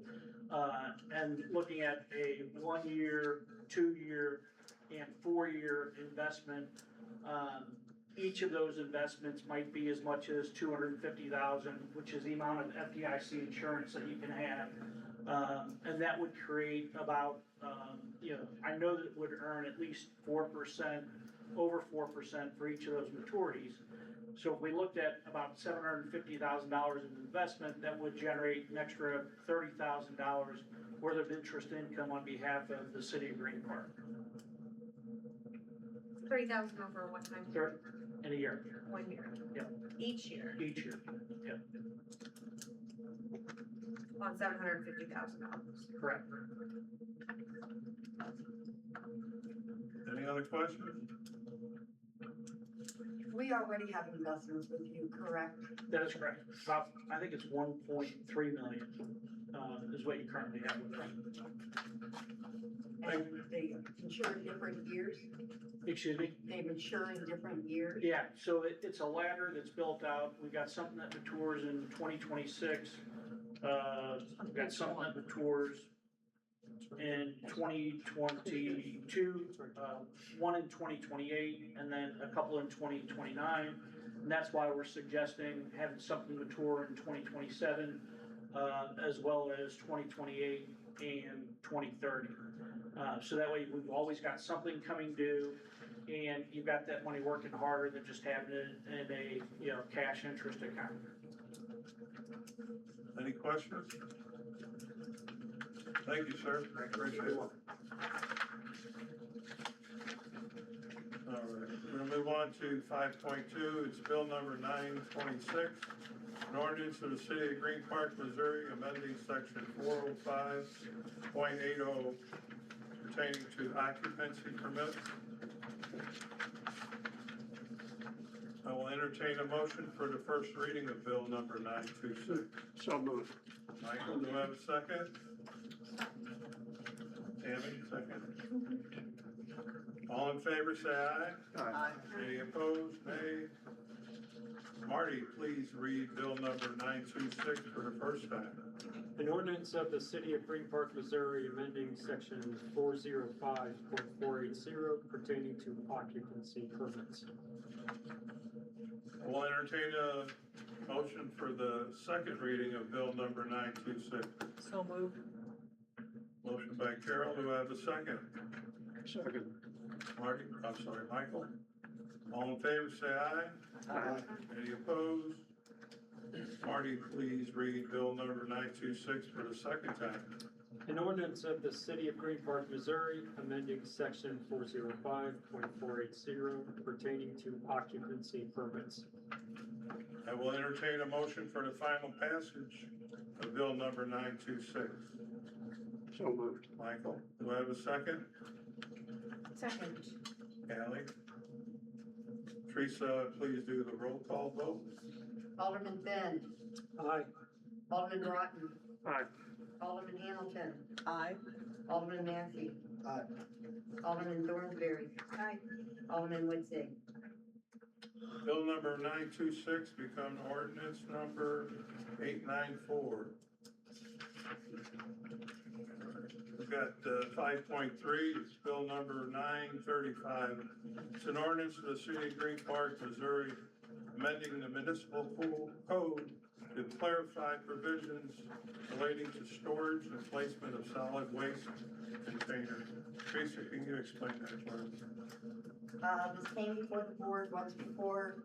and looking at a 1 year, 2 year, and 4 year investment. Each of those investments might be as much as $250,000, which is the amount of FDIC insurance that you can have. And that would create about, I know that it would earn at least 4%, over 4% for each of those maturities. So if we looked at about $750,000 in investment, that would generate an extra $30,000 worth of interest income on behalf of the city of Green Park. 30,000 over what time? In a year, 1 year? Yeah. Each year, each year, on $750,000. correct. Any other questions? We already have investments with you, correct? That is correct. About, I think it's 1.3 million, is what you currently have with us. And they mature in different years? Excuse me? They mature in different years? Yeah, so it's a ladder that's built out. We've got something that matures in 2026. We've got something that matures in 2022, one in 2028, and then a couple in 2029. And that's why we're suggesting having something mature in 2027, as well as 2028 and 2030. So that way we've always got something coming due, and you've got that money working harder than just having it in a, cash interest account. Any questions? Thank you, sir. I appreciate it. All right, we're gonna move on to 5.2. It's bill number 926. An ordinance of the city of Green Park, Missouri, amending section 405.80 pertaining to occupancy permits. I will entertain a motion for the first reading of bill number 926. So moved. Michael, do I have a second? Tammy, second. All in favor, say aye. Aye. Any opposed, nay? Marty, please read bill number 926 for the first time. An ordinance of the city of Green Park, Missouri, amending section 405.480 pertaining to occupancy permits. I will entertain a motion for the second reading of bill number 926. So moved. Motion by Carol, do I have a second? Second. Marty, I'm sorry, Michael. All in favor, say aye. Aye. Any opposed? Marty, please read bill number 926 for the second time. An ordinance of the city of Green Park, Missouri, amending section 405.480 pertaining to occupancy permits. I will entertain a motion for the final passage of bill number 926. So moved. Michael, do I have a second? Second. Callie? Teresa, please do the roll call vote. Alderman Finn. Aye. Alderman Rotten. Aye. Alderman Hamilton. Aye. Alderman Massey. Aye. Alderman Thornsberry. Aye. Alderman Whitsick. Bill number 926 become ordinance number 894. We've got 5.3, it's bill number 935. It's an ordinance of the city of Green Park, Missouri, amending the municipal pool code to clarify provisions relating to storage and placement of solid waste containers. Teresa, can you explain that for us? This came before the board once before.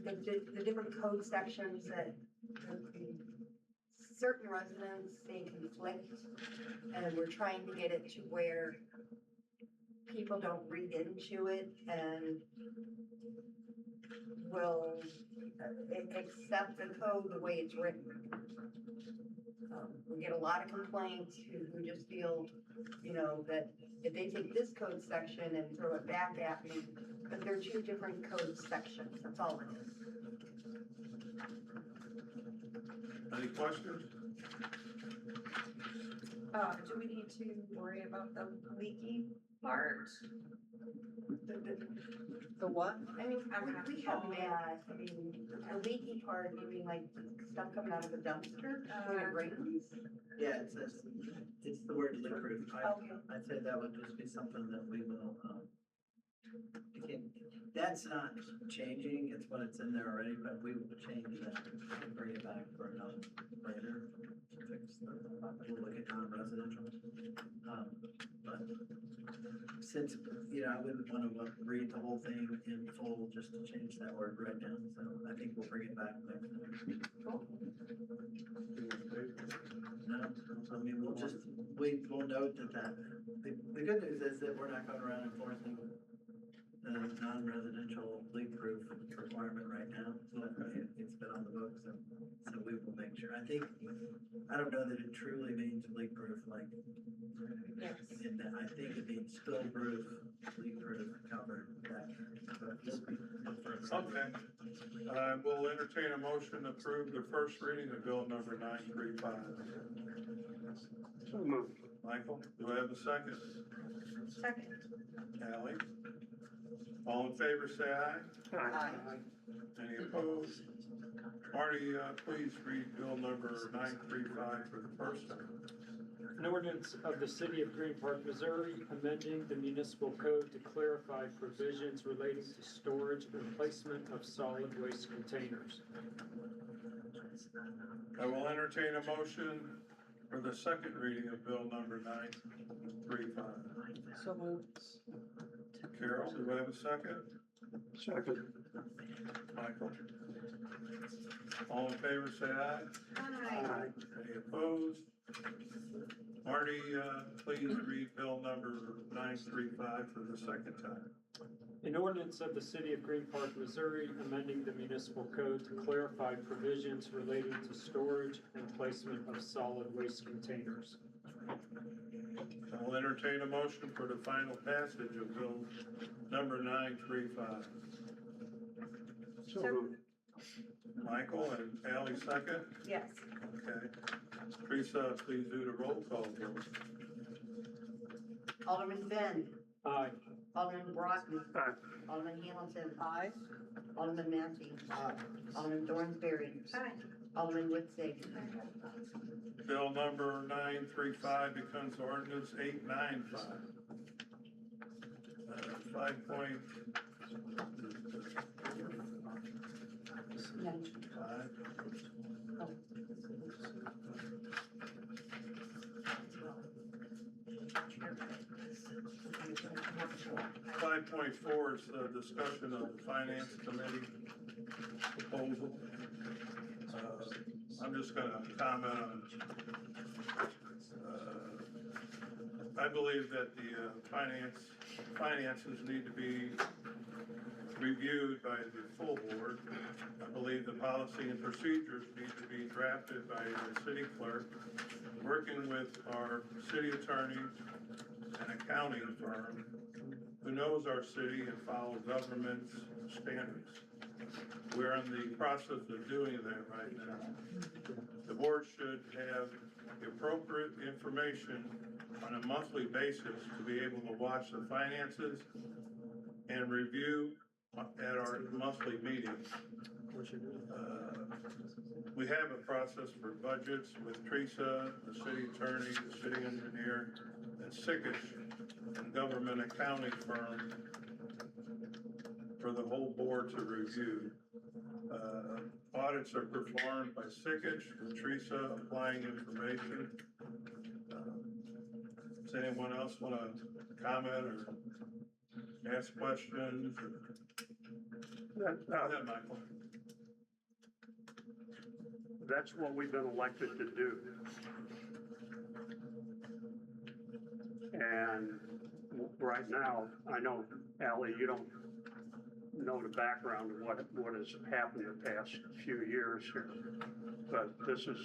The different code sections that certain residents, they conflict, and we're trying to get it to where people don't read into it and will accept the code the way it's written. We get a lot of complaints who just feel, that if they take this code section and throw it back at me, but they're two different code sections, that's all it is. Any questions? Do we need to worry about the leaky part? The what? I mean, we have that, the leaky part, you mean like stuff coming out of the dumpster when it rains? Yeah, it's the word leak-proof. Okay. I'd say that would just be something that we will, that's not changing, it's what it's in there already, but we will change that and bring it back for another later to fix we'll look at non-residential. But since, I wouldn't want to read the whole thing in full just to change that word right now, so I think we'll bring it back next time. No, I mean, we will note the good news is that we're not going around enforcing the non-residential leak-proof requirement right now. So it's been on the books, and so we will make sure. I don't know that it truly means leak-proof, like, in that, I think it means spill-proof, leak-proof, covered, that. Okay. We'll entertain a motion to approve the first reading of bill number 935. So moved. Michael, do I have a second? Second. Ally? All in favor, say aye. Aye. Any opposed? Marty, please read bill number 935 for the first time. An ordinance of the City of Green Park, Missouri, amending the municipal code to clarify provisions relating to storage and placement of solid waste containers. I will entertain a motion for the second reading of bill number 935. So moved. Carol, do I have a second? Second. Michael? All in favor, say aye. Aye. Any opposed? Marty, please read bill number 935 for the second time. An ordinance of the City of Green Park, Missouri, amending the municipal code to clarify provisions relating to storage and placement of solid waste containers. I will entertain a motion for the final passage of bill number 935. So moved. Michael and Ally second? Yes. Okay. Teresa, please do the roll call, please. Alderman Ben. Aye. Alderman Brockman. Aye. Alderman Hamilton. Aye. Alderman Massey. Aye. Alderman Thornsberry. Aye. Alderman Woodson. Bill number 935 becomes ordinance 895. 5.5. Five point four is the discussion of the finance committee proposal. I'm just gonna comment on, I believe that the finances need to be reviewed by the full board. I believe the policy and procedures need to be drafted by the city clerk, working with our city attorney and accounting firm who knows our city and follows government's standards. We're in the process of doing that right now. The board should have the appropriate information on a monthly basis to be able to watch the finances and review at our monthly meetings. We have a process for budgets with Teresa, the city attorney, the city engineer, and Sickish, and government accounting firm for the whole board to review. Audits are performed by Sickish, with Teresa applying information. Does anyone else want to comment or ask questions? Go ahead, Michael. That's what we've been elected to do. And right now, I know, Ally, you don't know the background of what has happened the past few years here. But this has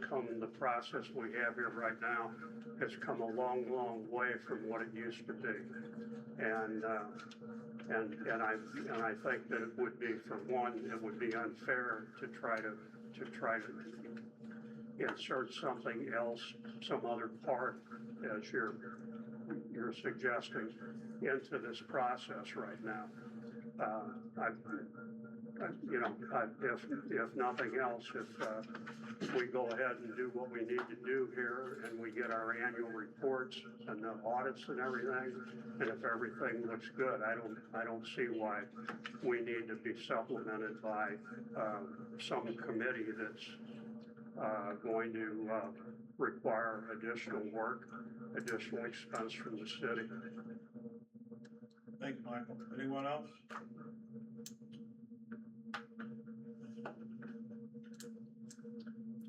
come, the process we have here right now has come a long, long way from what it used to be. And I think that it would be, for one, it would be unfair to try to insert something else, some other part, as you're suggesting, into this process right now. If nothing else, if we go ahead and do what we need to do here and we get our annual reports and the audits and everything, and if everything looks good, I don't see why we need to be supplemented by some committee that's going to require additional work, additional expense from the city. Thank you, Michael. Anyone else?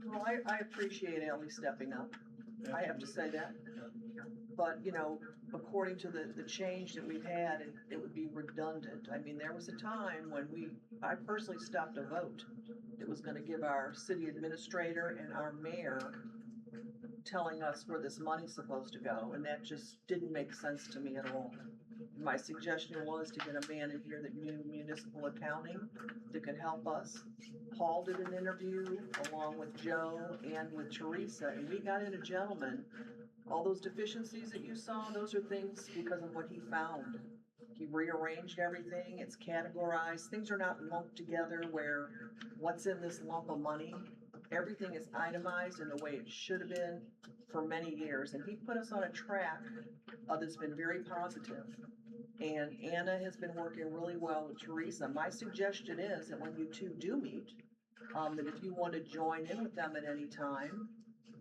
Well, I appreciate Ally stepping up. I have to say that. But, you know, according to the change that we've had, it would be redundant. I mean, there was a time when I personally stopped a vote that was gonna give our city administrator and our mayor telling us where this money's supposed to go, and that just didn't make sense to me at all. My suggestion was to get a man in here that knew municipal accounting, that could help us. Paul did an interview along with Joe and with Teresa, and we got in a gentleman. All those deficiencies that you saw, those are things because of what he found. He rearranged everything, it's categorized, things are not lumped together where what's in this lump of money. Everything is itemized in the way it should have been for many years, and he put us on a track that's been very positive. And Anna has been working really well with Teresa. My suggestion is that when you two do meet, that if you want to join in with them at any time,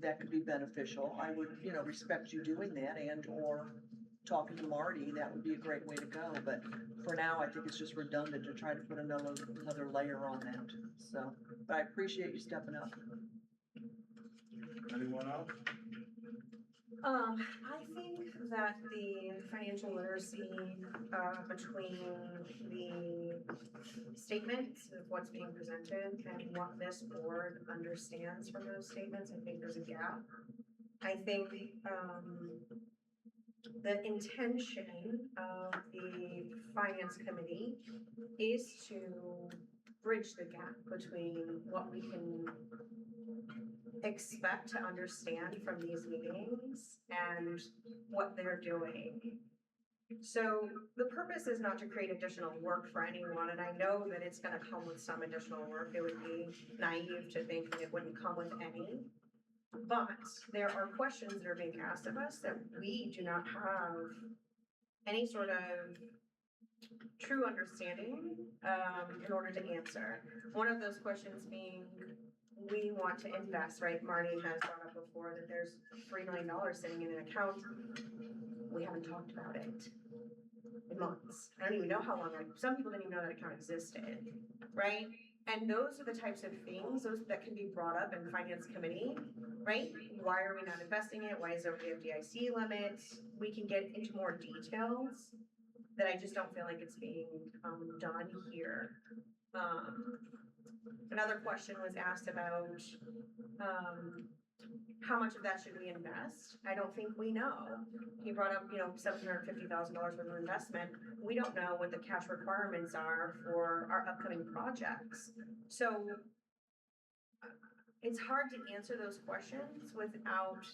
that could be beneficial. I would, you know, respect you doing that, and or talking to Marty, that would be a great way to go. But for now, I think it's just redundant to try to put another layer on that. So, but I appreciate you stepping up. Anyone else? I think that the financial literacy, between the statements of what's being presented and what this board understands from those statements, I think there's a gap. I think, the intention of the finance committee is to bridge the gap between what we can expect to understand from these meetings and what they're doing. So the purpose is not to create additional work for anyone, and I know that it's gonna come with some additional work. It would be naive to think that it wouldn't come with any. But there are questions that are being asked of us that we do not have any sort of true understanding, in order to answer. One of those questions being, we want to invest, right? Marty has brought up before that there's $3 million sitting in an account. We haven't talked about it in months. I don't even know how long, some people didn't even know that account existed, right? And those are the types of things, those that can be brought up in finance committee, right? Why are we not investing it? Why is there the FDIC limit? We can get into more details that I just don't feel like it's being done here. Another question was asked about how much of that should we invest? I don't think we know. He brought up, $750,000 worth of investment. We don't know what the cash requirements are for our upcoming projects. So it's hard to answer those questions without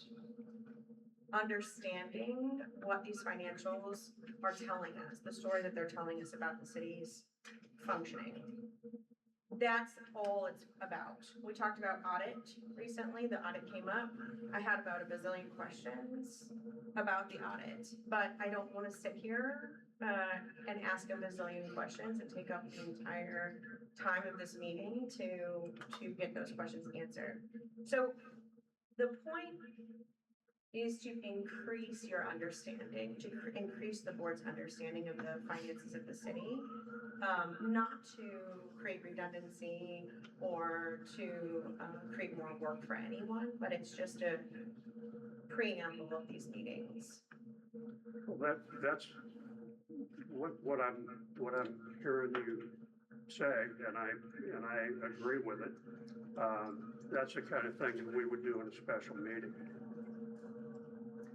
understanding what these financials are telling us, the story that they're telling us about the city's functioning. That's all it's about. We talked about audit recently. The audit came up. I had about a bazillion questions about the audit, but I don't want to sit here and ask a bazillion questions and take up the entire time of this meeting to get those questions answered. So the point is to increase your understanding, to increase the board's understanding of the finances of the city, not to create redundancy or to create more work for anyone, but it's just a preamble of these meetings. Well, that's what I'm hearing you say, and I agree with it. That's the kind of thing that we would do in a special meeting.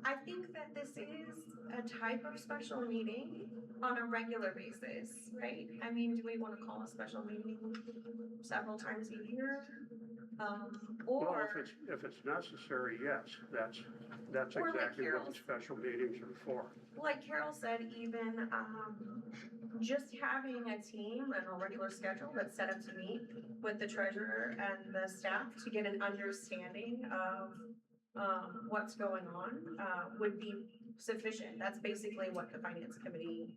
I think that this is a type of special meeting on a regular basis, right? I mean, do we want to call a special meeting several times a year? Well, if it's necessary, yes, that's Or like exactly what the special meetings are for. Like Carol said, even just having a team and a regular schedule that's set up to meet with the treasurer and the staff to get an understanding of what's going on would be sufficient. That's basically what the finance committee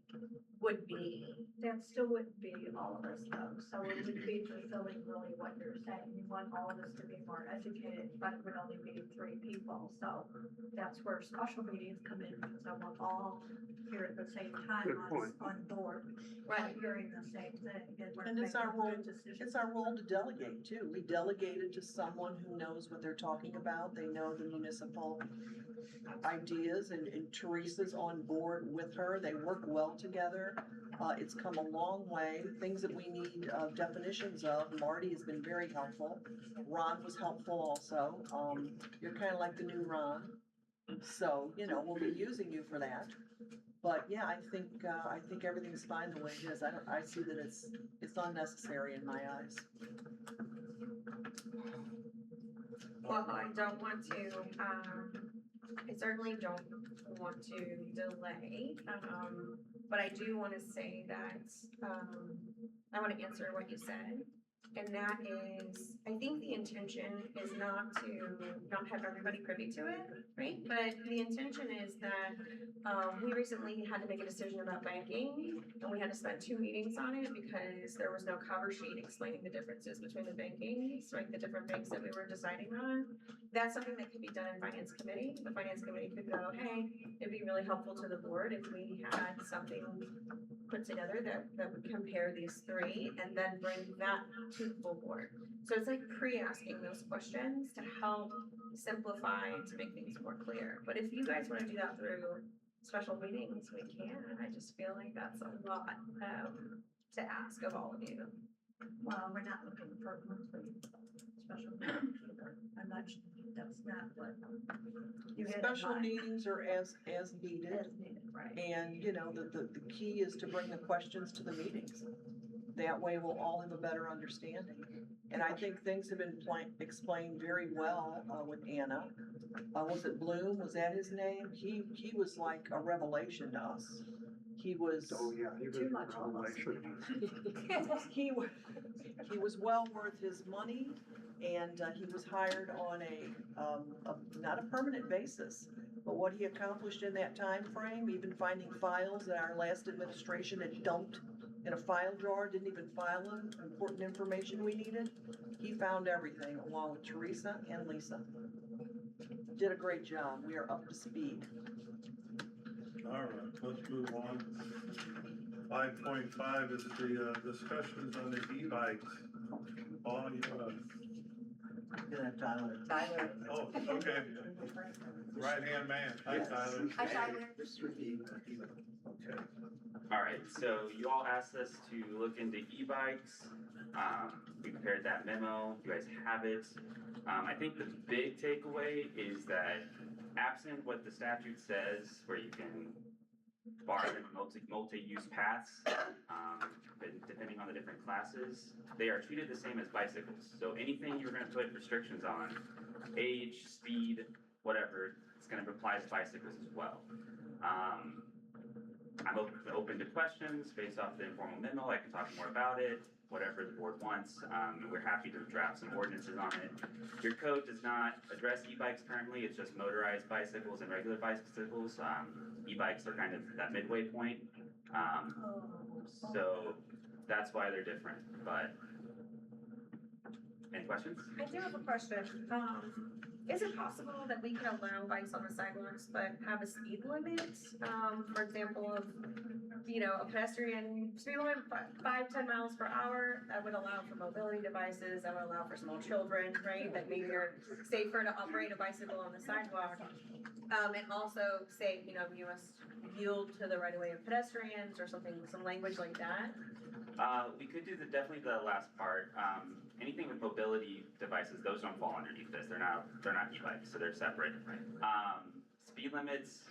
would be. That still wouldn't be all of us though, so it would be fulfilling really what you're saying. You want all of us to be more educated, but it would only be 3 people, so that's where special meetings come in, because I want all here at the same time on board, right, hearing the same thing. And it's our role to delegate too. We delegated to someone who knows what they're talking about. They know the municipal ideas, and Teresa's on board with her. They work well together. It's come a long way. Things that we need definitions of, Marty has been very helpful. Ron was helpful also. You're kind of like the new Ron. So, you know, we'll be using you for that. But yeah, I think everything's fine the way it is. I see that it's unnecessary in my eyes. Well, I don't want to, I certainly don't want to delay, but I do wanna say that, I wanna answer what you said. And that is, I think the intention is not to not have everybody privy to it, right? But the intention is that, we recently had to make a decision about banking, and we had to spend 2 meetings on it because there was no cover sheet explaining the differences between the bankings, right? The different banks that we were deciding on. That's something that could be done in finance committee. The finance committee could go, hey, it'd be really helpful to the board if we had something put together that would compare these 3 and then bring that to the full board. So it's like pre-asking those questions to help simplify, to make things more clear. But if you guys wanna do that through special meetings, we can. I just feel like that's a lot, to ask of all of you. Well, we're not looking for monthly special meetings either. I'm not, that's not what you had in Special mind. meetings are as needed. As needed, right. And, you know, the key is to bring the questions to the meetings. That way we'll all have a better understanding. And I think things have been explained very well, with Anna. Was it Bloom? Was that his name? He was like a revelation to us. He was. Oh, yeah, he was Too much a revelation. He was well worth his money, and he was hired on not a permanent basis, but what he accomplished in that time frame, even finding files that our last administration had dumped in a file drawer, didn't even file them, important information we needed. He found everything along with Teresa and Lisa. Did a great job. We are up to speed. All right, let's move on. 5.5 is the discussions on the e-bikes. Paul, you wanna? Good, Tyler. Tyler. Oh, okay. Right-hand man. Hi, Tyler. Hi, Tyler. This would be. Okay. All right, so you all asked us to look into e-bikes. We prepared that memo, you guys have it. I think the big takeaway is that absent what the statute says, where you can borrow them multi-use paths, depending on the different classes, they are treated the same as bicycles. So anything you're gonna put restrictions on, age, speed, whatever, it's gonna apply to bicycles as well. I'm open to questions based off the informal memo. I can talk more about it, whatever the board wants. We're happy to draft some ordinances on it. Your code does not address e-bikes currently. It's just motorized bicycles and regular bicycles. E-bikes are kind of that midway point. So that's why they're different, but any questions? I do have a question. Is it possible that we can allow bikes on the sidewalks but have a speed limit? For example, of, you know, a pedestrian speed limit, 5-10 miles per hour, that would allow for mobility devices, that would allow for small children, right? That maybe are safer to operate a bicycle on the sidewalk. And also say, you know, you must yield to the right of way of pedestrians or something, some language like that. We could do definitely the last part. Anything with mobility devices, those don't fall underneath this. They're not e-bikes, so they're separate. Speed limits,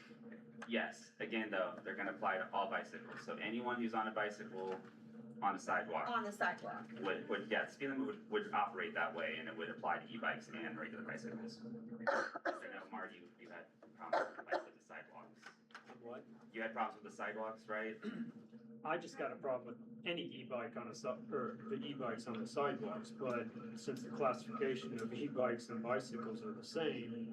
yes. Again, though, they're gonna apply to all bicycles. So anyone who's on a bicycle on a sidewalk. On the sidewalk. Would yeah, the speed limit would operate that way, and it would apply to e-bikes and regular bicycles. I know, Marty, you had problems with the sidewalks. What? You had problems with the sidewalks, right? I just got a problem with any e-bike on or the e-bikes on the sidewalks, but since the classification of e-bikes and bicycles are the same,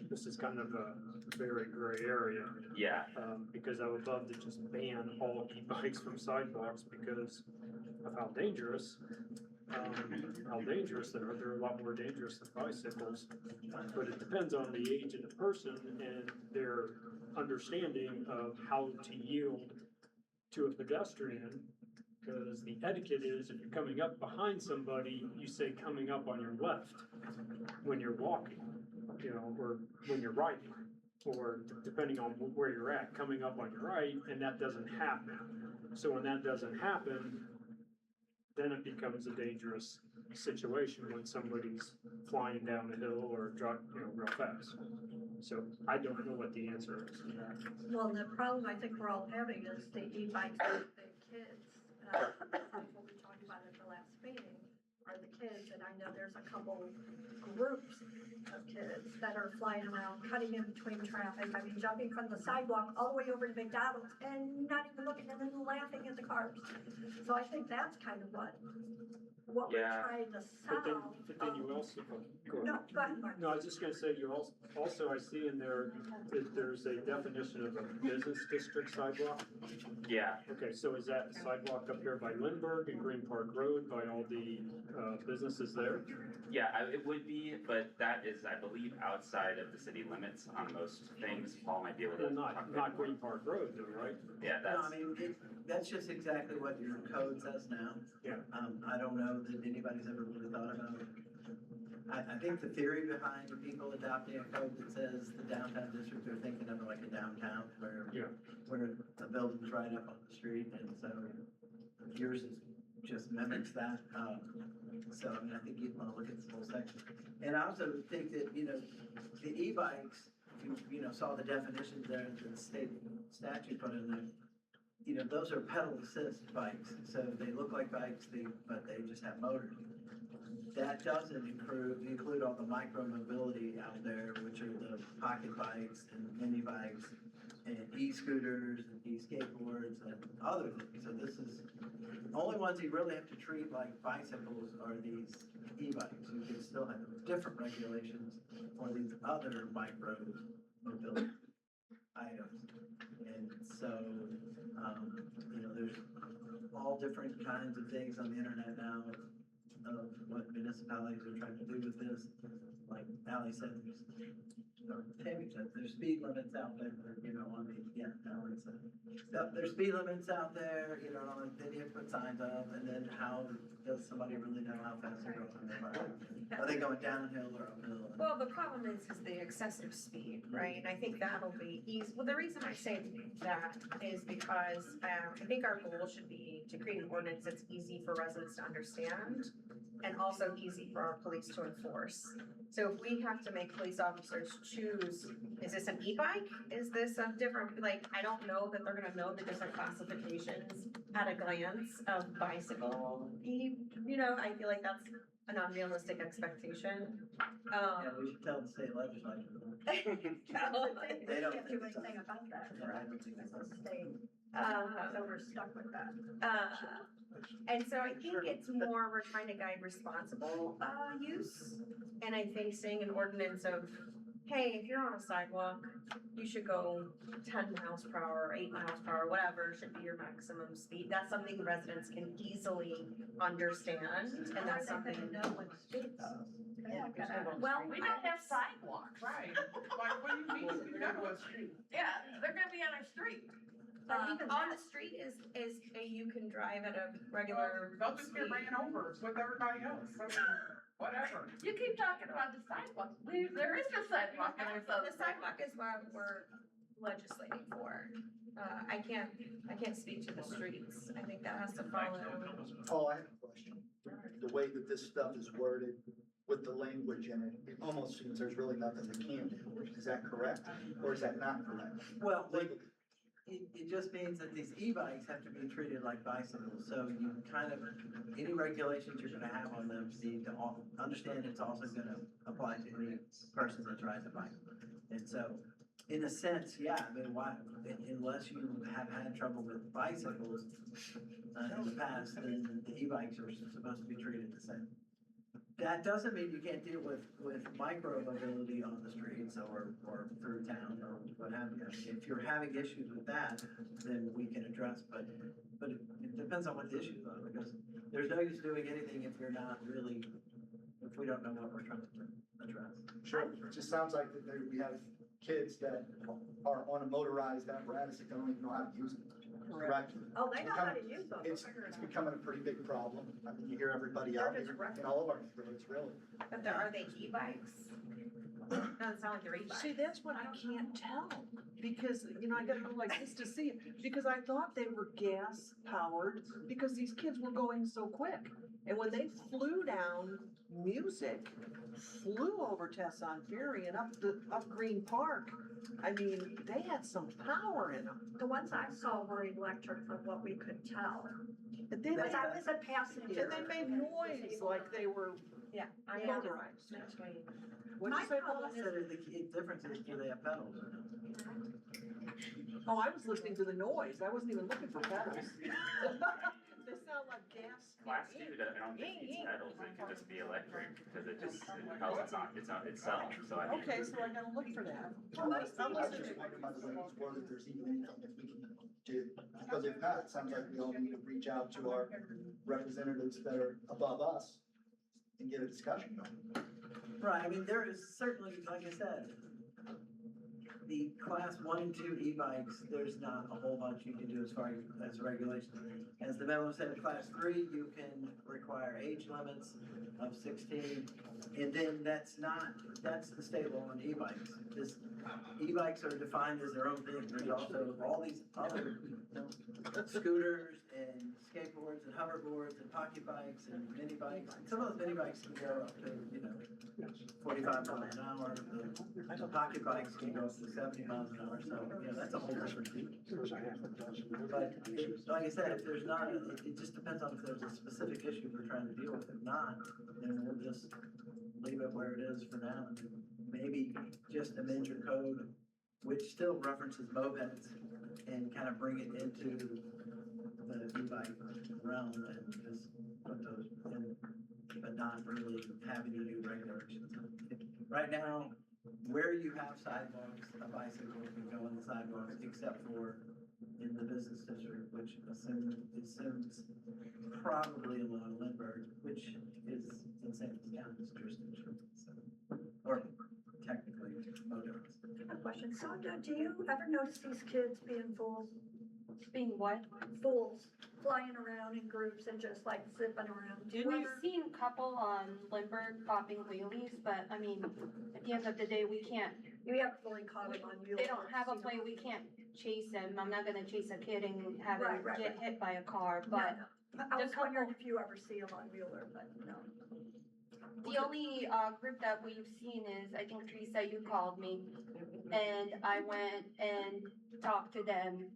this is kind of a very gray area. Yeah. Because I would love to just ban all e-bikes from sidewalks because of how dangerous they are. They're a lot more dangerous than bicycles. But it depends on the age of the person and their understanding of how to yield to a pedestrian Because the etiquette is, if you're coming up behind somebody, you say coming up on your left when you're walking, you know, or when you're riding, or depending on where you're at, coming up on your right, and that doesn't happen. So when that doesn't happen, then it becomes a dangerous situation when somebody's flying down a hill or real fast. So I don't know what the answer is to that. Well, the problem I think we're all having is the e-bikes with the kids. That's what we talked about at the last meeting, are the kids, and I know there's a couple groups of kids that are flying around, cutting in between traffic, I mean, jumping from the sidewalk all the way over to McDonald's and not even looking and then laughing at the cars. So I think that's kind of what we're Yeah. trying to But then solve. you also, go ahead. No, go ahead, Mark. No, I was just gonna say, you also I see in there that there's a definition of a business district sidewalk. Yeah, Okay, so is that sidewalk up here by Lindbergh and Green Park Road by all the businesses there? yeah, it would be, but that is, I believe, outside of the city limits on most things. Paul might be able to. Well, not Green Park Road though, right? Yeah, No, that's, I mean, that's just exactly what your code says now. Yeah. I don't know that anybody's ever really thought about it. I think the theory behind people adopting a code that says the downtown district, they're thinking of like a downtown where the building's right up on the street, and so yours is, just mimics that. So, I mean, I think you'd wanna look at this whole section. And I also think that, the e-bikes, you know, saw the definitions there that the state statute put in there. Those are pedal assist bikes, so they look like bikes, but they just have motors. That doesn't include all the micro mobility out there, which are the pocket bikes and mini bikes and e-scooters and e-skateboards and other things. So this is, the only ones you really have to treat like bicycles are these e-bikes. You can still have different regulations for these other micro mobility items. And so, there's all different kinds of things on the internet now of what municipalities are trying to do with this. Like Ally said, Tammy said, there's speed limits out there, Ally said. There's speed limits out there, and then you have to put signs up, and then how does somebody really know how fast they're going on their bike? Are they going downhill or uphill? Well, the problem is the excessive speed, right? And I think that'll be easy. Well, the reason I say that is because I think our goal should be to create an ordinance that's easy for residents to understand and also easy for our police to enforce. So if we have to make police officers choose, is this an e-bike? Is this a different, I don't know that they're gonna know the different classifications at a glance of bicycle. I feel like that's an unrealistic expectation. Yeah, we should tell the state legislature. They don't do anything about that, right? Because the state, so we're stuck with that. And so I think it's more, we're trying to guide responsible use. And I think saying an ordinance of, hey, if you're on a sidewalk, you should go 10 miles per hour, 8 miles per hour, whatever should be your maximum speed. That's something residents can easily understand, and that's something. Well, we don't have sidewalks. Right. Like, what do you mean? We don't have a street. Yeah, they're gonna be on a street. On the street is you can drive at a regular. They'll just get ran over with everybody else. I mean, whatever. You keep talking about the sidewalk. There is no sidewalk in our zone. The sidewalk is what we're legislating for. I can't speak to the streets. I think that has to follow. Oh, I have a question. The way that this stuff is worded with the language in it, it almost seems there's really nothing they can do. Is that correct? Or is that not correct? Well, Legally. it just means that these e-bikes have to be treated like bicycles, so you any regulations you're gonna have on them need to understand it's also gonna apply to any person that rides a bike. And so, in a sense, yeah, I mean, why, unless you have had trouble with bicycles in the past, then the e-bikes are supposed to be treated the same. That doesn't mean you can't deal with micro mobility on the streets or through town or what have you. If you're having issues with that, then we can address, but it depends on what the issues are, because there's no use doing anything if we don't know what we're trying to address. Sure. It just sounds like that we have kids that are on a motorized apparatus that don't even know how to use it. Correct. Oh, they know how to use them. It's becoming a pretty big problem. I mean, you hear everybody out here in all of our roads, really. But are they e-bikes? Doesn't sound like they're e-bikes. See, that's what I can't tell, because, you know, I gotta go like this to see it, because I thought they were gas powered, because these kids were going so quick. And when they flew down Music, flew over Tesson Ferry and up Green Park, I mean, they had some power in them. The ones I saw were electric from what we could tell. But they But I was a passenger. And they made noise like they were Yeah. motorized. What'd My you say, problem Paul? Said the difference is do they have pedals or not? Oh, I was listening to the noise, I wasn't even looking for pedals. They sound like gas. Class 2, I don't think needs pedals, it can just be electric, because it just, it's not itself, so I mean. Okay, so I gotta look for that. I just wonder, by the way, whether there's even anything that we can do, because if not, it sounds like we all need to reach out to our representatives that are above us and get a discussion going. Right, I mean, there is certainly, like I said, the class 1 and 2 e-bikes, there's not a whole bunch you can do as far as regulations. As the memo said, class 3, you can require age limits of 16, and then that's the state law on e-bikes. E-bikes are defined as their own thing. There's also all these other scooters and skateboards and hoverboards and pocket bikes and mini bikes. And some of those mini bikes can go up to, 45 miles an hour. The pocket bikes can go up to 70 miles an hour. So, that's a whole different thing. But like I said, if there's not, it just depends on if there's a specific issue we're trying to deal with. If not, then we'll just leave it where it is for now. Maybe just amend your code, which still references mopeds, and kind of bring it into the e-bike realm and just put those in, but not really having to do regulations. Right now, where you have sidewalks, a bicycle can go on the sidewalks, except for in the business district, which assumes probably along Lindbergh, which is in St. County's jurisdiction, so, or technically motorized. I have a question. Sandra, do you ever notice these kids being fools? Being what? Fools, flying around in groups and just like zipping around. We've seen a couple on Lindbergh popping wheelies, but I mean, at the end of the day, we can't. You haven't fully caught them on you. They don't have a play, we can't chase them. I'm not gonna chase a kid and have him get hit by a car, but. I was wondering if you ever see them on Wheeler, but no. The only group that we've seen is, I think Teresa, you called me, and I went and talked to them.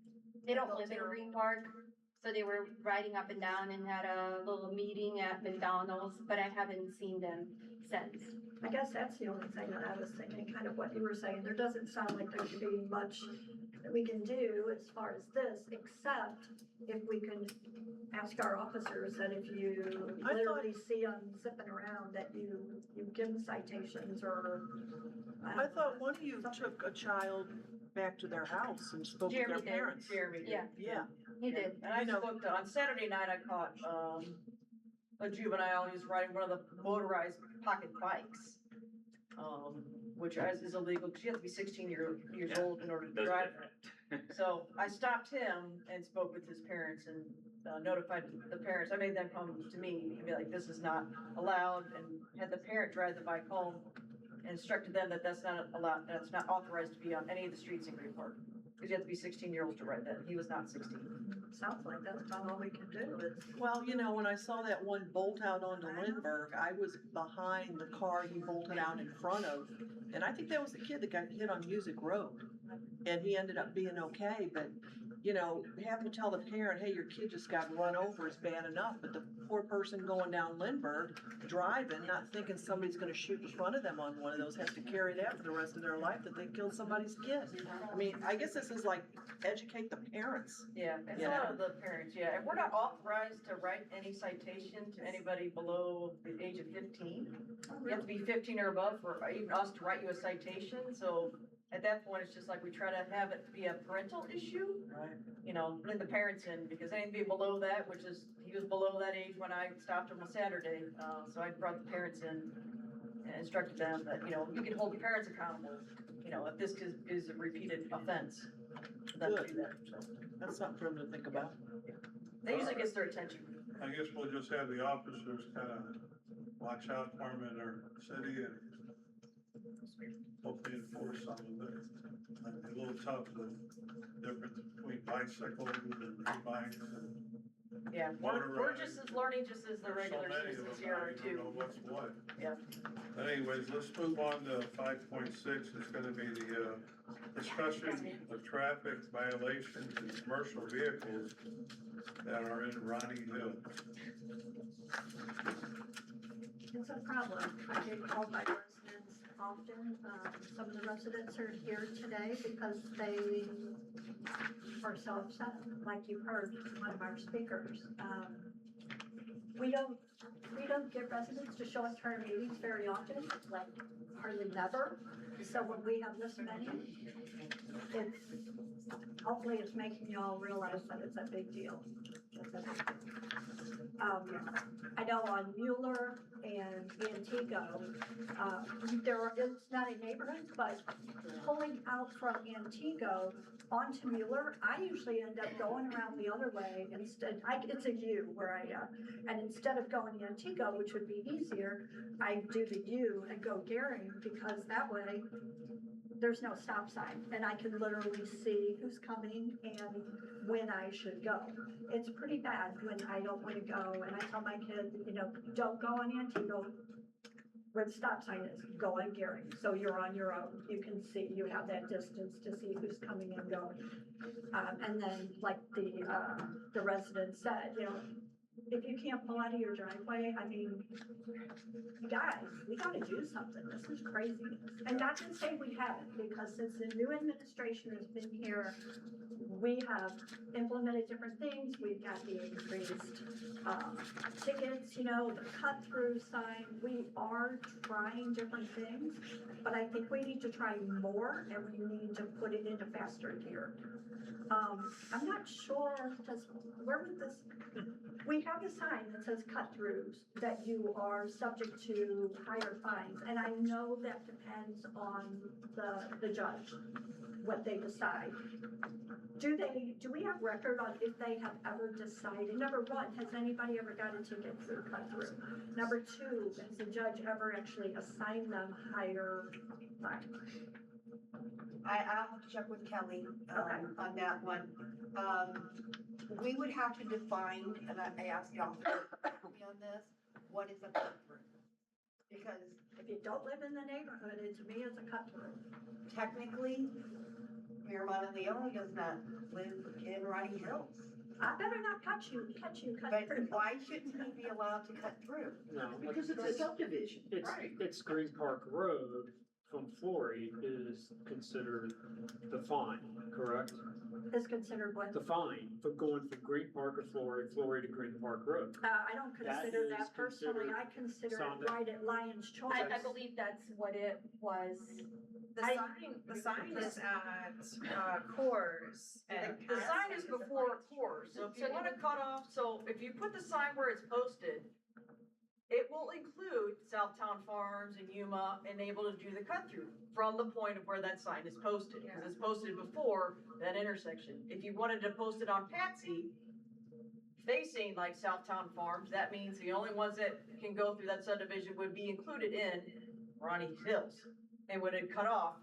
They don't live in Green Park, so they were riding up and down and had a little meeting at McDonald's, but I haven't seen them since. I guess that's the only thing that I was thinking, kind of what you were saying. There doesn't sound like there should be much that we can do as far as this, except if we can ask our officers that if you literally see them zipping around, that you give them citations or. I thought one of you took a child back to their house and spoke to their parents. Jeremy did. Yeah. He did. And I spoke to, on Saturday night, I caught, a juvenile, he was riding one of the motorized pocket bikes. Which is illegal, because you have to be 16 years old in order to drive it. So I stopped him and spoke with his parents and notified the parents. I made them come to me and be like, this is not allowed, and had the parent drive the bike home and instructed them that that's not allowed, that's not authorized to be on any of the streets in Green Park. Because you have to be 16 years old to ride that. He was not 16. Sounds like that's about all we can do is. Well, when I saw that one bolt out onto Lindbergh, I was behind the car he bolted out in front of. And I think that was the kid that got hit on Music Road. And he ended up being okay, but, having to tell the parent, hey, your kid just got run over is bad enough. But the poor person going down Lindbergh, driving, not thinking somebody's gonna shoot in front of them on one of those, has to carry that for the rest of their life, that they killed somebody's kid. I mean, I guess this is like, educate the parents. Yeah, it's a lot of the parents, yeah. And we're not authorized to write any citation to anybody below the age of 15. You have to be 15 or above for even us to write you a citation, so at that point, it's just like we try to have it be a parental issue. Right. Bring the parents in, because anything below that, he was below that age when I stopped him on Saturday, so I brought the parents in. and instructed them that, you know, you can hold the parents accountable, you know, if this is a repeated offense, for them to do that, so. That's something for them to think about. That usually gets their attention. I guess we'll just have the officers kind of watch out for them in our city and hopefully enforce some of it. Might be a little tough, the difference between bicycles and e-bikes and Yeah, we're just as learning just as the there's so regular many of citizens them, here I are don't too. know what's what. Yeah. But anyways, let's move on to 5.6. It's gonna be the discussion of traffic violations in commercial vehicles that are in Ronnie Hill. It's a problem. I get called by residents often. Some of the residents are here today because they are so upset, like you heard one of our speakers. We don't get residents to show up to our meetings very often, like hardly never. So when we have this many, it's, hopefully it's making you all realize that it's a big deal. I know on Mueller and Antigo, it's not a neighborhood, but pulling out from Antigo onto Mueller, I usually end up going around the other way instead. It's a U where I am, and instead of going Antigo, which would be easier, I do the U and go Gehring, because that way there's no stop sign and I can literally see who's coming and when I should go. It's pretty bad when I don't want to go, and I tell my kids, you know, don't go on Antigo where the stop sign is, go on Gehring. So you're on your own. You can see, you have that distance to see who's coming and going. And then like the resident said, you know, if you can't pull out of your driveway, I mean, guys, we gotta do something. This is crazy. And not to say we haven't, because since the new administration has been here, we have implemented different things. We've got the increased tickets, you know, the cut-through sign. We are trying different things, but I think we need to try more, and we need to put it into faster gear. I'm not sure, where would this, we have a sign that says cut-throughs, that you are subject to higher fines, and I know that depends on the judge, what they decide. Do we have record on if they have ever decided? Number one, has anybody ever got a ticket through cut-through? Number two, has the judge ever actually assigned them higher fines? I'll have to check with Kelly, on that one. We would have to define, and I asked the officer to help me on this, what is a cut-through? Because if you don't live in the neighborhood, to me, it's a cut-through. Technically, Mayor Monteleone does not live in Ronnie Hills. I better not cut through. But why shouldn't he be allowed to cut through? No. Because it's a subdivision. It's Green Park Road from Flory is considered the fine, correct? Is considered what? The fine for going from Green Park or Flory to Green Park Road. I don't consider that personally. I consider it right at Lion's Choice. I believe that's what it was. The sign is at Coors. And The sign is before Coors, so if you wanna cut off, so if you put the sign where it's posted, it will include Southtown Farms and Yuma and able to do the cut-through from the point of where that sign is posted, because it's posted before that intersection. If you wanted to post it on Patsy, facing like Southtown Farms, that means the only ones that can go through that subdivision would be included in Ronnie Hills. And would it cut off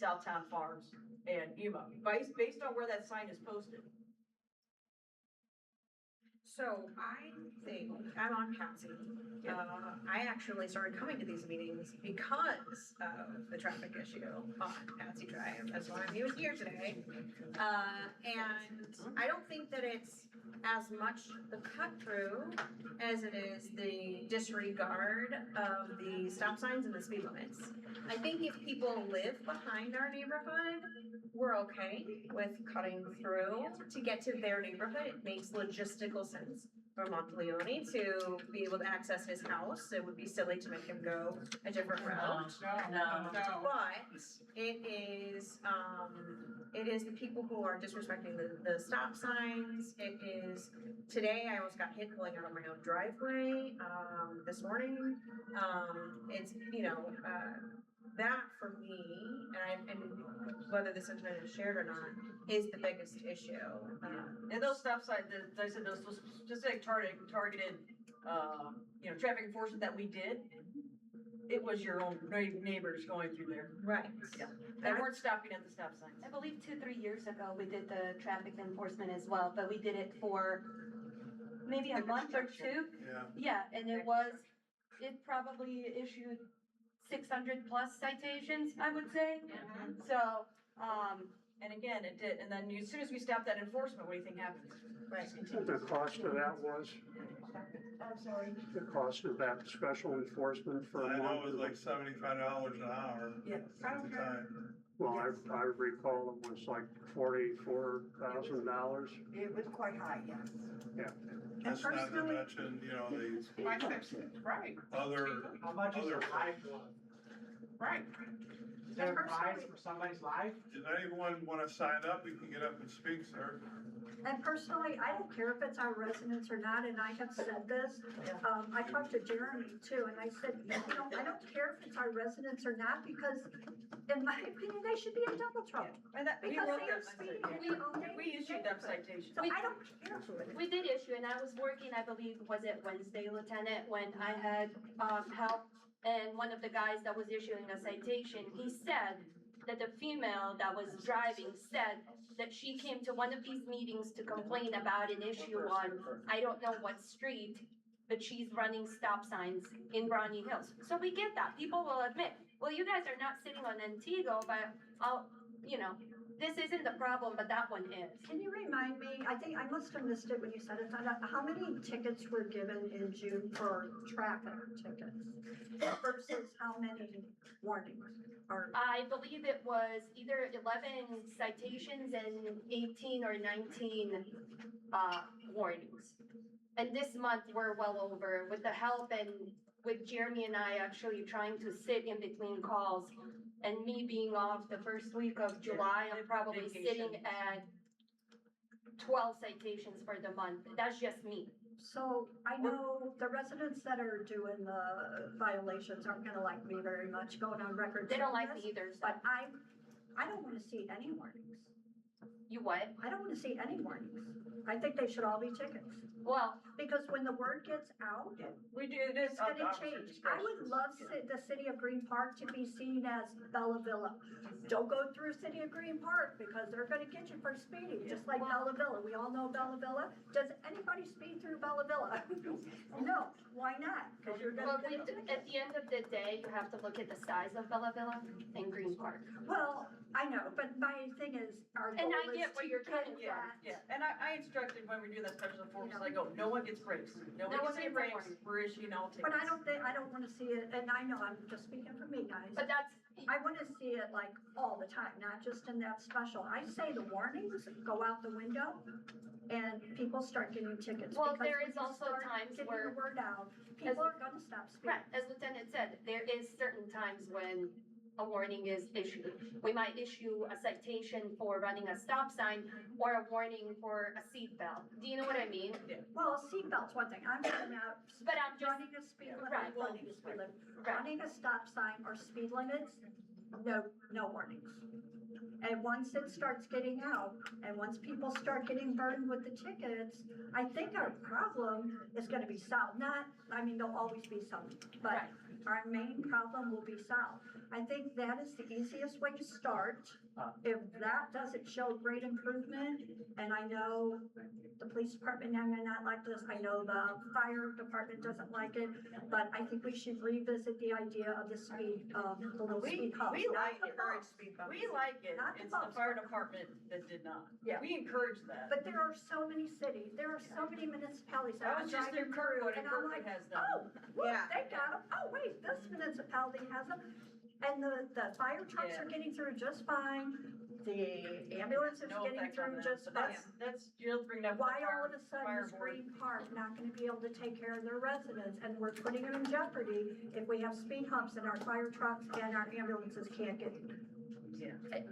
Southtown Farms and Yuma, based on where that sign is posted. So I think, I'm on Patsy. I actually started coming to these meetings because of the traffic issue on Patsy Drive. That's why he was here today. And I don't think that it's as much the cut-through as it is the disregard of the stop signs and the speed limits. I think if people live behind our neighborhood, we're okay with cutting through to get to their neighborhood. It makes logistical sense. for Monteleone to be able to access his house. It would be silly to make him go a different route. No. But it is the people who are disrespecting the stop signs. It is, today I almost got hit pulling out of my own driveway, this morning. It's, that for me, and whether this internet is shared or not, is the biggest issue. And those stop signs, I said, those specific targeted, traffic enforcement that we did, it was your own neighbors going through there. Right. Yeah. They weren't stopping at the stop signs. I believe 2-3 years ago, we did the traffic enforcement as well, but we did it for maybe a month or two. Yeah. Yeah, and it probably issued 600 plus citations, I would say. So, and again, it did, and then as soon as we stopped that enforcement, what do you think happened? Right. The cost of that was, I'm sorry. the cost of that special enforcement for. I know it was like $75 an hour Yes. at the time. Well, I recall it was like $44,000. It was quite high, yes. Yeah. That's not to personally- mention, the Right. other, How much is other. a life one? Right. Is there a price for somebody's life? If anyone wanna sign up, you can get up and speak, sir. And personally, I don't care if it's our residents or not, and I have said this. I talked to Jeremy too, and I said, I don't care if it's our residents or not, because in my opinion, they should be in double trouble. And that, we Because wrote they are them, speeding we, in their own we issued them citations. So I don't care who it is. we did issue, and I was working, I believe, was it Wednesday, Lieutenant, when I had, help, and one of the guys that was issuing a citation, he said that the female that was driving said that she came to one of these meetings to complain about an issue on, I don't know what street, but she's running stop signs in Brownie Hills. So we get that, people will admit, well, you guys are not sitting on Antigo, but this isn't the problem, but that one is. Can you remind me, I think I must have missed it when you said it, how many tickets were given in June for traffic tickets versus how many warnings? I believe it was either 11 citations and 18 or 19 warnings. And this month, we're well over with the help and with Jeremy and I actually trying to sit in between calls. And me being off the first week of July, I'm probably sitting at 12 citations for the month. That's just me. So I know the residents that are doing the violations aren't gonna like me very much going on record. They don't saying like me this, either, so. But I don't wanna see any warnings. You what? I don't wanna see any warnings. I think they should all be tickets. Well, because when the word gets out, we do this. it's gonna change. I would love the city of Green Park to be seen as Bella Villa. Don't go through city of Green Park because they're gonna get you for speeding, just like Bella Villa. We all know Bella Villa. Does anybody speed through Bella Villa? No, why not? Cause you're gonna get at the end of the day, you have to look at the size of Bella Villa and Green Park. Well, I know, but my thing is, our goal And I is get where to you're get coming that. Yeah, and I instructed when we do that special enforcement, I go, no one gets breaks. No one gets any breaks, we're issuing all tickets. But I don't wanna see it, and I know, I'm just speaking for me, guys. But I wanna see it like all the time, not just in that special. I say the warnings go out the window and people start getting tickets. Well, because there when is you also start times getting where- the word out, people are gonna stop speeding. Right, as Lieutenant said, there is certain times when a warning is issued. We might issue a citation for running a stop sign or a warning for a seatbelt. Do you know what I mean? Well, seatbelt's one thing, I'm talking about But I'm just- running a speed limit, Right. running a speed limit, Right. running a stop sign or speed limits, no warnings. And once it starts getting out, and once people start getting burned with the tickets, I think our problem is gonna be solved. There'll always be some, but our main problem will be solved. I think that is the easiest way to start. If that doesn't show great improvement, and I know the police department may not like this, I know the fire department doesn't like it, but I think we should revisit the idea of the speed, the little speed humps. We not like the it. bumps. We like it. Not the It's the bumps. fire department that did not. Yeah. We encourage that. But there are so many cities, there are so many municipalities that I I'm was just driving in Kirkwood through, and and I'm Kirkwood like, has them. oh, look, they got them. Oh, wait, this municipality has them. And the fire trucks are getting through just fine, the ambulance is No getting effect on through that, just but fine. that's, you'll bring that. Why all of a sudden is Green Park not gonna be able to take care of their residents, and we're putting them in jeopardy if we have speed humps and our fire trucks and our ambulances can't get?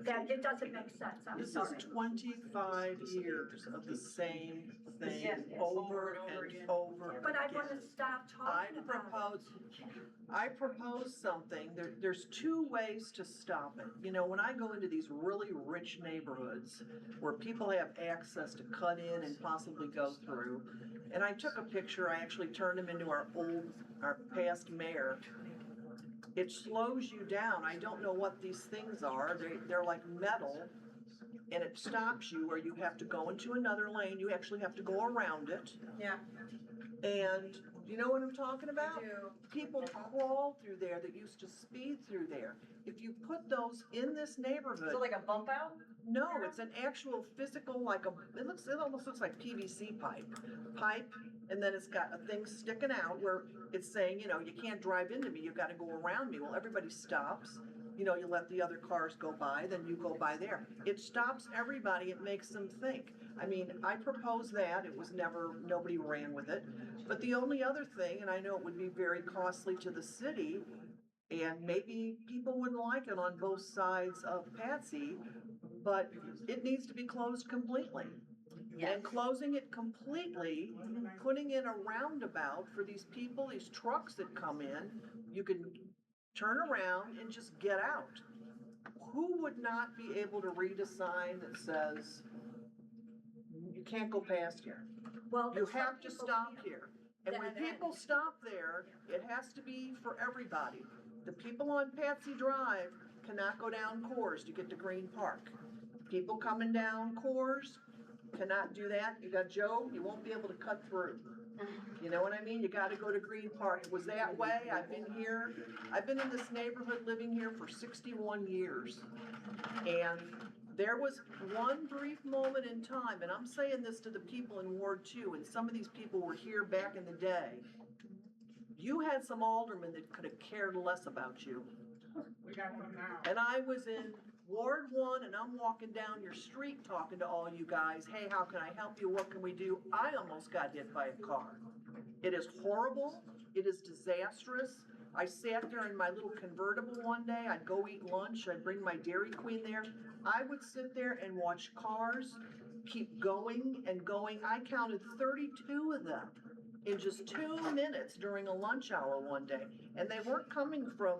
That, it doesn't make sense, I'm This is sorry. 25 years of the same thing, Yes, over and over. But I again. wanna stop talking about it. I propose something, there's two ways to stop it. You know, when I go into these really rich neighborhoods where people have access to cut in and possibly go through, and I took a picture, I actually turned them into our past mayor. It slows you down, I don't know what these things are, they're like metal, and it stops you where you have to go into another lane, you actually have to go around it. Yeah. And you know what I'm talking about? do. People crawl through there that used to speed through there. If you put those in this neighborhood. So like a bump out? No, it's an actual physical, like it almost looks like PVC pipe, and then it's got a thing sticking out where it's saying, you know, you can't drive into me, you've gotta go around me. Well, everybody stops, you know, you let the other cars go by, then you go by there. It stops everybody, it makes them think. I mean, I proposed that, it was never, nobody ran with it. But the only other thing, and I know it would be very costly to the city, and maybe people wouldn't like it on both sides of Patsy, but it needs to be closed completely. And closing it completely, putting in a roundabout for these people, these trucks that come in, you can turn around and just get out. Who would not be able to read a sign that says, you can't go past here? Well, You some have to people stop can't. here. And when people stop there, it has to be for everybody. The people on Patsy Drive cannot go down Coors to get to Green Park. People coming down Coors cannot do that. You got Joe, you won't be able to cut through. You know what I mean? You gotta go to Green Park. It was that way. I've been here. I've been in this neighborhood living here for 61 years. And there was one brief moment in time, and I'm saying this to the people in Ward 2, and some of these people were here back in the day. You had some aldermen that could have cared less about you. We got one now. And I was in Ward 1, and I'm walking down your street talking to all you guys, hey, how can I help you, what can we do? I almost got hit by a car. It is horrible, it is disastrous. I sat there in my little convertible one day, I'd go eat lunch, I'd bring my Dairy Queen there. I would sit there and watch cars keep going and going. I counted 32 of them in just 2 minutes during a lunch hour one day. And they weren't coming from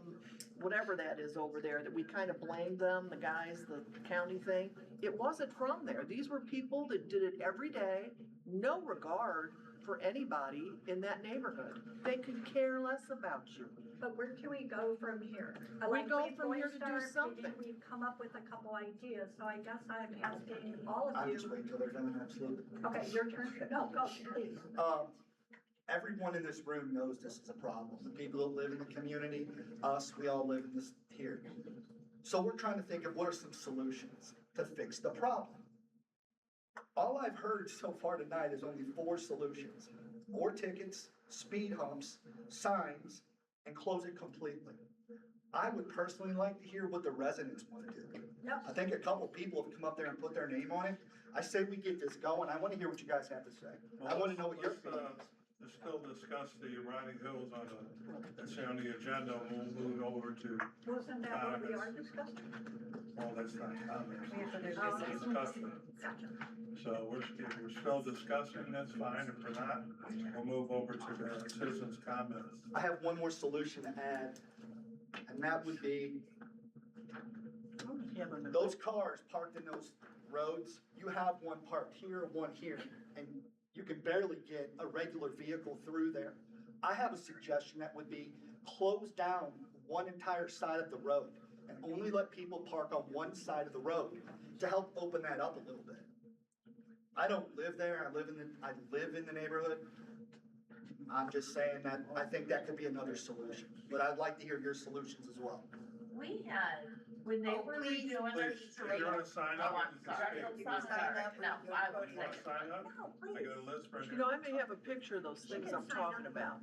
whatever that is over there that we kind of blamed them, the guys, the county thing. It wasn't from there. These were people that did it every day, no regard for anybody in that neighborhood. They could care less about you. But where can we go from here? We Like, go we've from here to do voiced our opinion, something. We've come up with a couple ideas, so I guess I'm asking all of I'll you. just wait till they're done, absolutely. Okay, your turn. No, go, please. Everyone in this room knows this is a problem. The people that live in the community, us, we all live in this here. So we're trying to think of what are some solutions to fix the problem. All I've heard so far tonight is only 4 solutions. More tickets, speed humps, signs, and close it completely. I would personally like to hear what the residents want to do. Yep. I think a couple people have come up there and put their name on it. I say we get this going. I want to hear what you guys have to say. I want to know what your opinion is. Let's still discuss the Riding Hills on that's on the agenda, and we'll move over to. Wasn't that what we are discussing? Oh, that's not comments. Oh, It's discussion. So we're still discussing, that's fine. If we're not, we'll move over to the citizens' comments. I have one more solution to add, and that would be those cars parked in those roads, you have one parked here, one here, and you can barely get a regular vehicle through there. I have a suggestion that would be close down one entire side of the road and only let people park on one side of the road to help open that up a little bit. I don't live there, I live in the neighborhood. I'm just saying that I think that could be another solution, but I'd like to hear your solutions as well. We had When they Oh, were please, redoing their Please, if you're gonna sign up, you can speak. You can sign up. No, I would You wanna sign up? No, I please. got a list right You here. know, I may have a picture of those things I'm talking about.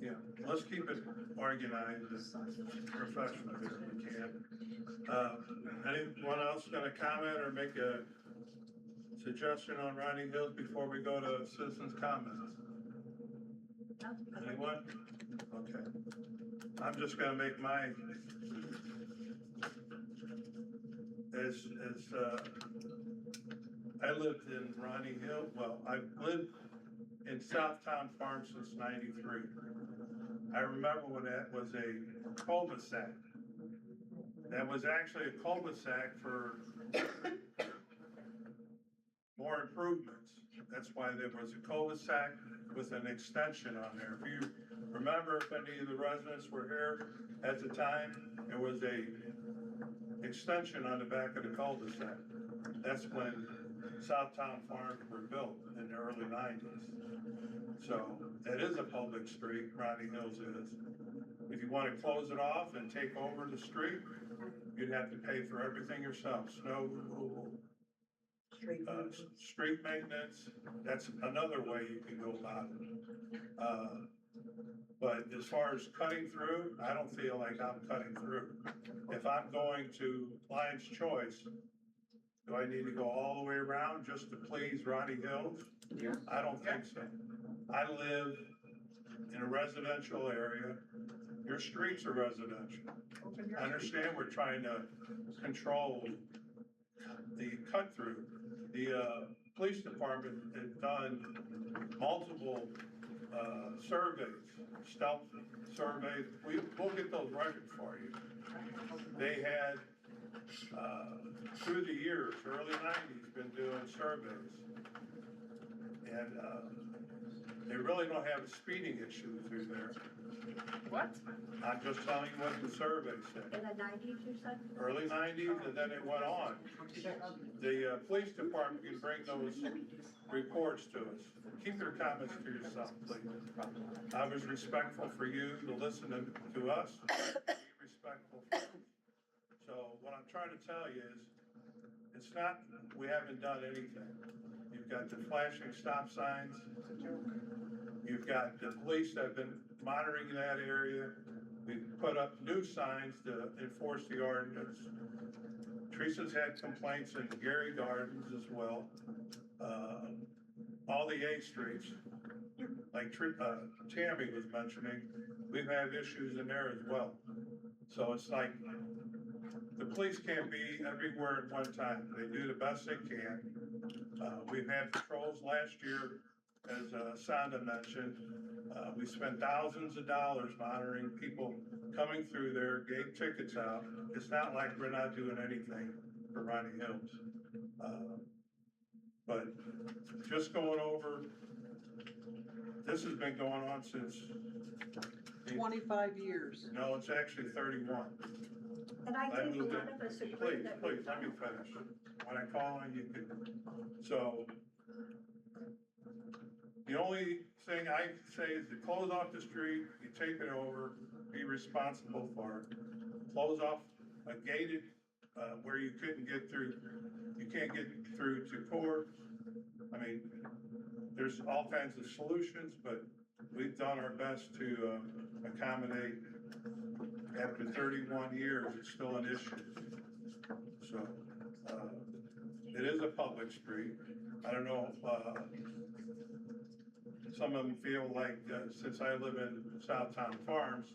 Yeah, let's keep it organized and professional if we can. Anyone else gonna comment or make a suggestion on Ronnie Hills before we go to citizens' comments? Anyone? Okay. I'm just gonna make my, I lived in Ronnie Hill, well, I've lived in Southtown Farm since '93. I remember when that was a cul-de-sac. That was actually a cul-de-sac for more improvements. That's why there was a cul-de-sac with an extension on there. If you remember, if any of the residents were here at the time, there was a extension on the back of the cul-de-sac. That's when Southtown Farms were built in the early '90s. So that is a public street, Ronnie Hills is. If you want to close it off and take over the street, you'd have to pay for everything yourself, snow removal, street maintenance. That's another way you can go about it. But as far as cutting through, I don't feel like I'm cutting through. If I'm going to Lion's Choice, do I need to go all the way around just to please Ronnie Hills? I don't think so. I live in a residential area. Your streets are residential. I understand we're trying to control the cut through. The police department has done multiple surveys, stealth surveys. We'll get those records for you. They had, through the years, early '90s, been doing surveys. And they really don't have a speeding issue through there. What? I'm just telling you what the survey said. In the nineties, you said? Early '90s, and then it went on. The police department can bring those reports to us. Keep your comments to yourself, please. I was respectful for you to listen to us, be respectful for us. So what I'm trying to tell you is, it's not, we haven't done anything. You've got the flashing stop signs. You've got the police that have been monitoring that area. We've put up new signs to enforce the ordinance. Teresa's had complaints in Gary Gardens as well. All the A streets, like Tammy was mentioning, we've had issues in there as well. So it's like, the police can't be everywhere at one time. They do the best they can. We've had patrols last year, as Sonda mentioned. We spent thousands of dollars monitoring people coming through there, gave tickets out. It's not like we're not doing anything for Ronnie Hills. But just going over, this has been going on since 25 years. No, it's actually 31. And I think a moved lot it. of us agree Please, that. please, let me finish. When I call on, you can, so. The only thing I say is to close off the street, you take it over, be responsible for it. Close off a gated, where you couldn't get through, you can't get through to court. I mean, there's all kinds of solutions, but we've done our best to accommodate. After 31 years, it's still an issue. So, it is a public street. I don't know if some of them feel like, since I live in Southtown Farms,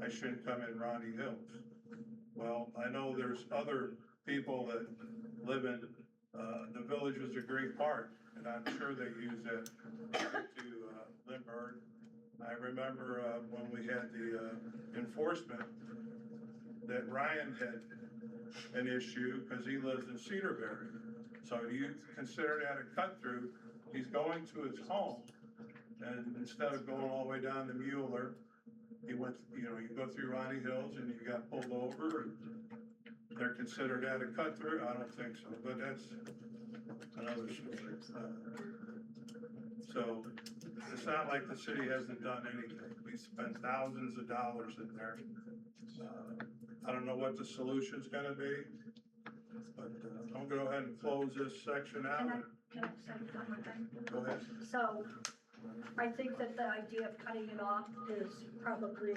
I shouldn't come in Ronnie Hills. Well, I know there's other people that live in the villages of Green Park, and I'm sure they use that to Lindbergh. I remember when we had the enforcement, that Ryan had an issue because he lives in Cedarberry. So you consider that a cut through. He's going to his home, and instead of going all the way down to Mueller, he went, you go through Ronnie Hills and you got pulled over, and they're considered that a cut through. I don't think so, but that's another story. So it's not like the city hasn't done anything. We spent thousands of dollars in there. I don't know what the solution's gonna be, but, I'm gonna go ahead and close this section out. Can I say one more thing? Go ahead. So, I think that the idea of cutting it off is probably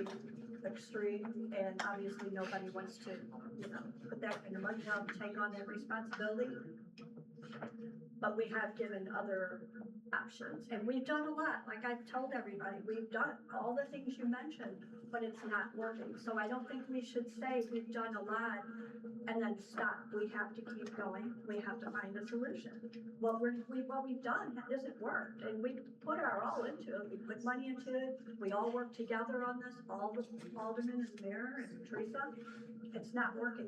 extreme, and obviously nobody wants to, you know, put that kind of money out and take on that responsibility. But we have given other options, and we've done a lot, like I've told everybody, we've done all the things you mentioned, but it's not working. So I don't think we should say we've done a lot and then stop. We have to keep going, we have to find a solution. What we've done hasn't worked, and we put our all into it, we put money into it, we all work together on this, all the aldermen and mayor and Teresa, it's not working.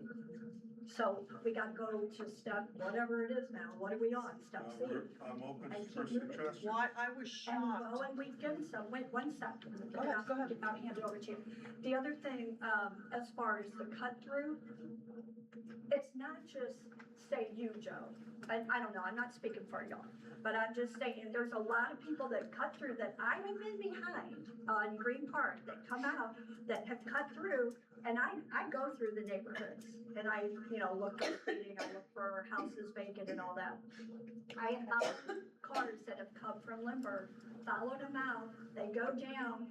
So we gotta go to step, whatever it is now, what are we on, step C? I'm open And for keep moving. suggestions. Why, I was And shocked. well, and we've given some, wait, one second. Go ahead, go ahead. I'll hand it over to you. The other thing, as far as the cut through, it's not just, say you, Joe, I don't know, I'm not speaking for y'all, but I'm just saying, there's a lot of people that cut through that I have been behind on Green Park that come out, that have cut through, and I go through the neighborhoods, and I, you know, look at seating, I look for houses vacant and all that. I have followed cars that have come from Lindbergh, followed them out, they go down,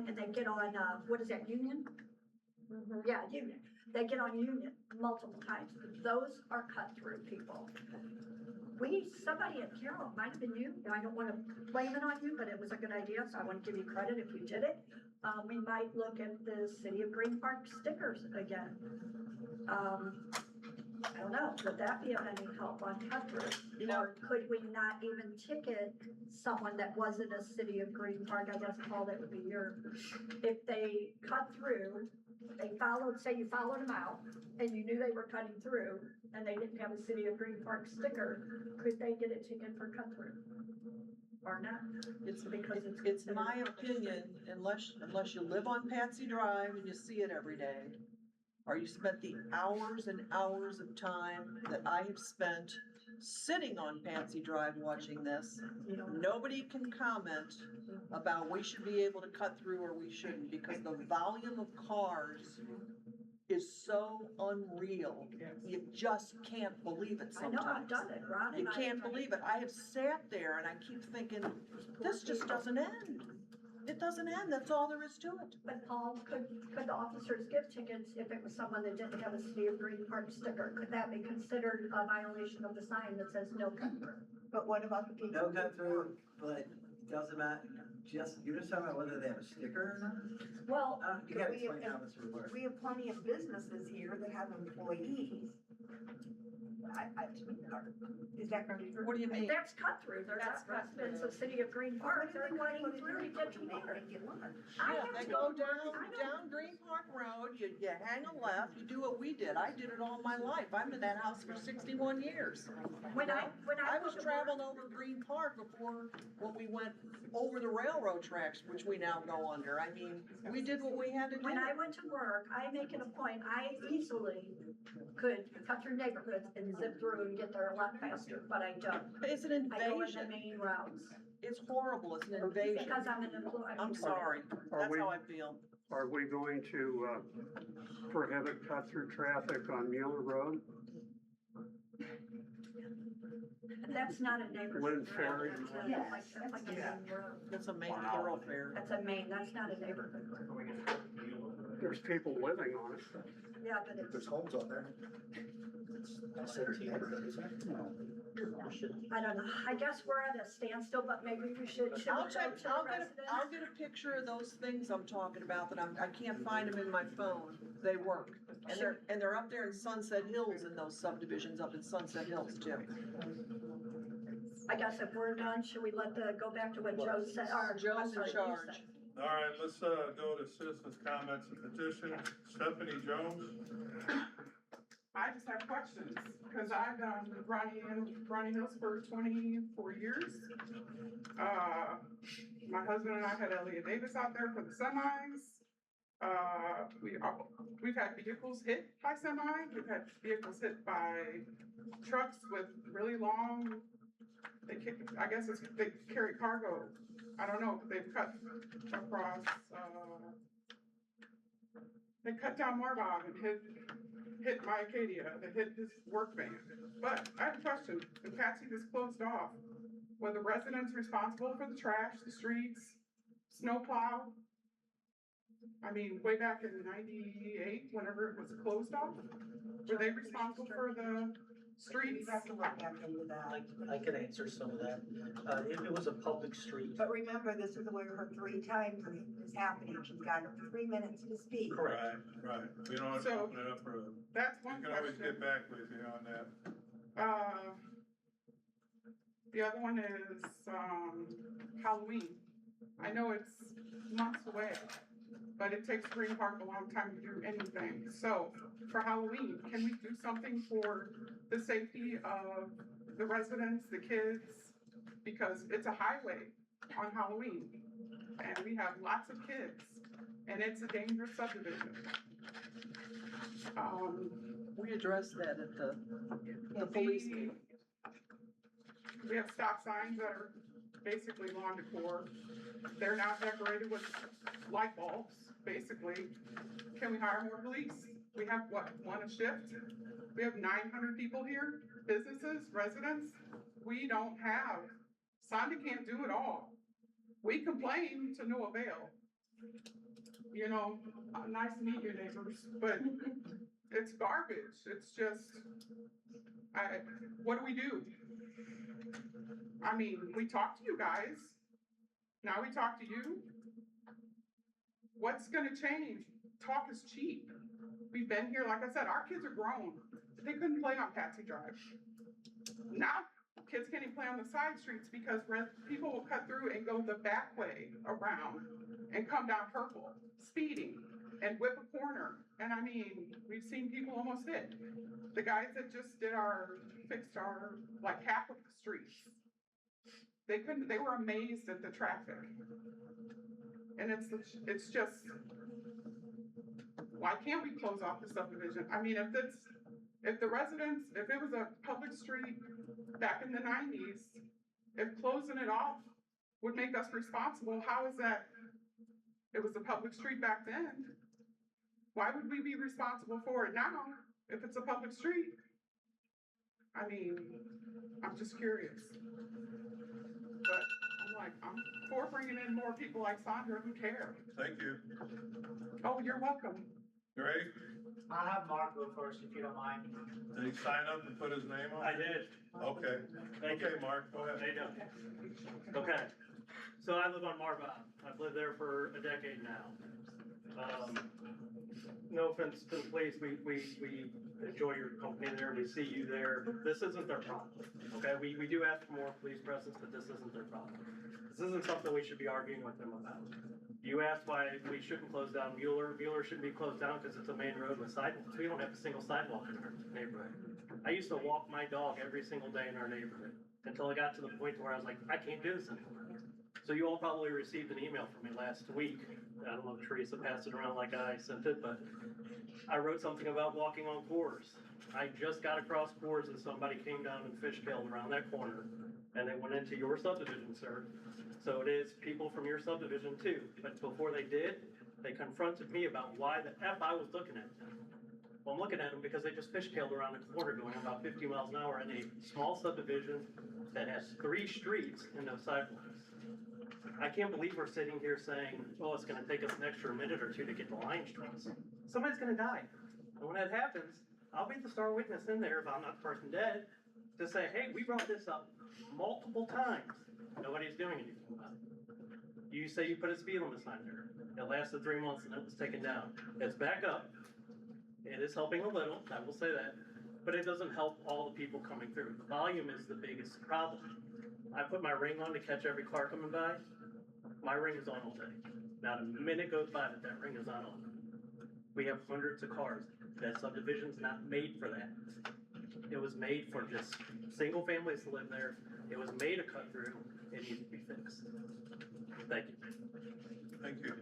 and they get on, what is that, Union? Yeah, Union. They get on Union multiple times. Those are cut through people. Somebody at Carroll, might have been you, I don't want to blame it on you, but it was a good idea, so I want to give you credit if you did it. We might look at the City of Green Park stickers again. I don't know, would that be of any help on cut through? Or could we not even ticket someone that wasn't a City of Green Park, I guess, Paul, that would be your, if they cut through, they followed, say you followed them out, and you knew they were cutting through, and they didn't have a City of Green Park sticker, could they get a ticket for cut through? Or not? It's my opinion, unless you live on Patsy Drive and you see it every day, or you spent the hours and hours of time that I have spent sitting on Patsy Drive watching this, nobody can comment about we should be able to cut through or we shouldn't, because the volume of cars is so unreal. You just can't believe it sometimes. I know, I've done it, Ron. You can't believe it. I have sat there and I keep thinking, this just doesn't end. It doesn't end, that's all there is to it. But Paul, could the officers give tickets if it was someone that didn't have a City of Green Park sticker? Could that be considered a violation of the sign that says no cut through? But what about the people? No cut through, but doesn't matter, you're just talking about whether they have a sticker or not? Well, You gotta explain how this would work. We have plenty of businesses here that have employees. Is that gonna be? What do you mean? that's cut through, they're not residents of City of Green Park, they're cutting through to get to work. Yeah, they go down Green Park Road, you hang a left, you do what we did. I did it all my life. I'm in that house for 61 years. When I was traveling over Green Park before, when we went over the railroad tracks, which we now go under. I mean, we did what we had to do. When I went to work, I make it a point, I easily could cut through neighborhoods and zip through and get there a lot faster, but I don't. It's an I go in the invasion. main routes. It's horrible, it's an invasion. Because I'm an employee. I'm sorry, that's how I feel. Are we going to prohibit cut-through traffic on Mueller Road? That's not a neighborhood. Lynn Ferry? That's like a main road. That's a main thoroughfare. That's a main, that's not a neighborhood road. There's people living on it. Yeah, but it's. There's homes on there. It's considered a neighborhood, isn't it? No. I don't know, I guess we're at a standstill, but maybe we should we I'll go to the I'll residents? get a picture of those things I'm talking about that I can't find them in my phone. They work. And they're up there in Sunset Hills in those subdivisions up in Sunset Hills too. I guess if we're done, should we go back to what Joe said, or, Joe's I'm in sorry, you charge. said? All right, let's, go to citizens' comments and petitions. Stephanie Jones? I just have questions, because I've done Ronnie Hills for 24 years. My husband and I had Elliot Davis out there for the semis. We've had vehicles hit by semis, we've had vehicles hit by trucks with really long, I guess they carry cargo. I don't know, they've cut across, They cut down Marbach and hit my Acadia, they hit his work van. But I have a question, when Patsy was closed off, were the residents responsible for the trash, the streets, snow plow? I mean, way back in 98, whenever it was closed off, were they responsible for the streets? We have to look back into that. I can answer some of that. If it was a public street. But remember, this is where her 3 times is happening. She's got 3 minutes to speak. Right, right. We don't have to open it up for, That's we one can always question. get back with you on that. The other one is, Halloween. I know it's months away, but it takes Green Park a long time to do anything. So for Halloween, can we do something for the safety of the residents, the kids? Because it's a highway on Halloween and we have lots of kids and it's a dangerous subdivision. We addressed that at the police. We have stop signs that are basically lawn decor. They're not decorated with light bulbs, basically. Can we hire more police? We have what, 1 a shift? We have 900 people here, businesses, residents. We don't have, Sonda can't do it all. We complain to no avail. You know, nice to meet you neighbors, but it's garbage. It's just, what do we do? I mean, we talk to you guys. Now we talk to you. What's gonna change? Talk is cheap. We've been here, like I said, our kids are grown. They couldn't play on Patsy Drive. Now, kids can't even play on the side streets because people will cut through and go the back way around and come down Purple, speeding and whip a corner. And I mean, we've seen people almost hit. The guys that just fixed our, like half of the streets. They were amazed at the traffic. And it's just, why can't we close off the subdivision? I mean, if it was a public street back in the 90s, if closing it off would make us responsible, how is that? It was a public street back then. Why would we be responsible for it now if it's a public street? I mean, I'm just curious. But I'm for bringing in more people like Sandra who care. Thank you. Oh, you're welcome. Greg, I'll have Mark go first if you don't mind. did he sign up and put his name on? I did. Okay. Thank you. Okay, Mark, go ahead. How you doing? Okay, so I live on Marbach. I've lived there for a decade now. No offense to the police, we enjoy your company there, we see you there. This isn't their problem, okay? We do ask for more police presence, but this isn't their problem. This isn't something we should be arguing with them about. You asked why we shouldn't close down Mueller. Mueller shouldn't be closed down because it's a main road with sidewalks. We don't have a single sidewalk in our neighborhood. I used to walk my dog every single day in our neighborhood until I got to the point where I was like, I can't do this anymore. So you all probably received an email from me last week. I don't know if Teresa passed it around like I sent it, but I wrote something about walking on Coors. I just got across Coors and somebody came down and fishtailed around that corner and they went into your subdivision, sir. So it is people from your subdivision too. But before they did, they confronted me about why the F I was looking at them. Well, I'm looking at them because they just fishtailed around the corner going about 50 miles an hour in a small subdivision that has 3 streets and no sidewalks. I can't believe we're sitting here saying, oh, it's gonna take us an extra minute or 2 to get the line straight. Somebody's gonna die. And when that happens, I'll be the star witness in there if I'm not the person dead to say, hey, we brought this up multiple times. Nobody's doing anything about it. You say you put a speed limit sign there. It lasted 3 months and it was taken down. It's back up. It is helping a little, I will say that, but it doesn't help all the people coming through. The volume is the biggest problem. I put my ring on to catch every car coming by. My ring is on all day. Not a minute goes by that ring is not on. We have hundreds of cars. That subdivision's not made for that. It was made for just single families to live there. It was made to cut through. It needs to be fixed. Thank you. Thank you.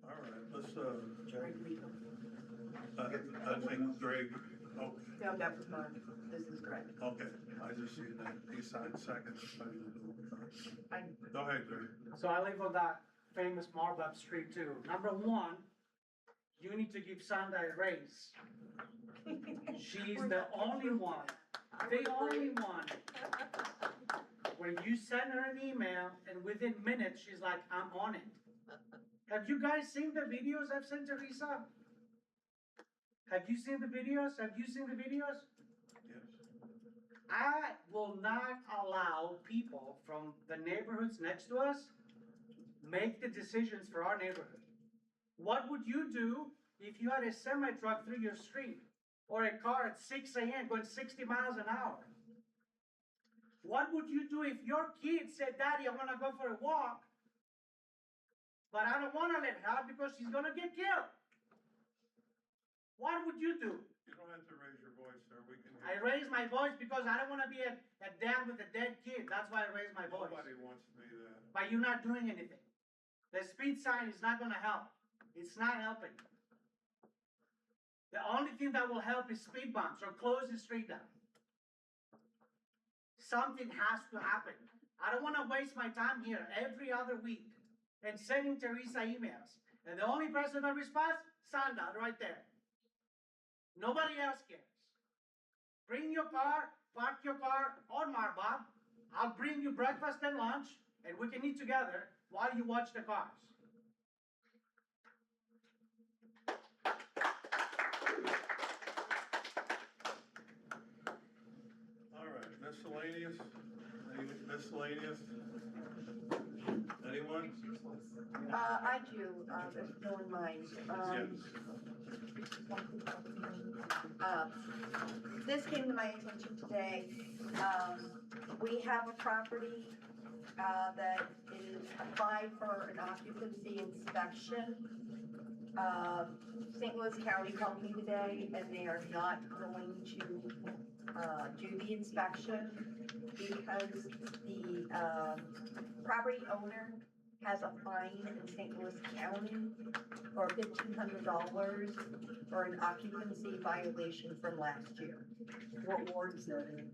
All right, let's, I think Greg, okay. No, that was not, this is correct. Okay, I just see that he signed second. Go ahead, Greg. So I live on that famous Marbuck Street too. Number one, you need to give Sandra a raise. She's the only one, the only one. When you send her an email and within minutes, she's like, I'm on it. Have you guys seen the videos I've sent Teresa? Have you seen the videos? Have you seen the videos? Yes. I will not allow people from the neighborhoods next to us make the decisions for our neighborhood. What would you do if you had a semi truck through your street or a car at 6 a.m. going 60 miles an hour? What would you do if your kid said, Daddy, I want to go for a walk, but I don't want to let her because she's going to get killed? What would you do? You don't have to raise your voice, sir. We can. I raise my voice because I don't want to be a dad with a dead kid. That's why I raise my voice. Nobody wants to be that. But you're not doing anything. The speed sign is not going to help. It's not helping. The only thing that will help is speed bumps or close the street down. Something has to happen. I don't want to waste my time here every other week and sending Teresa emails. And the only person that responds, Sandra, right there. Nobody else cares. Bring your car, park your car on Marbach. I'll bring you breakfast and lunch, and we can eat together while you watch the cars. All right, miscellaneous? Any miscellaneous? Anyone? I do, if you don't mind. Yes. This came to my attention today. We have a property, that is applied for an occupancy inspection. St. Louis County called me today and they are not going to, do the inspection because the, property owner has a fine in St. Louis County for $1,500 for an occupancy violation from last year. What ward is that in?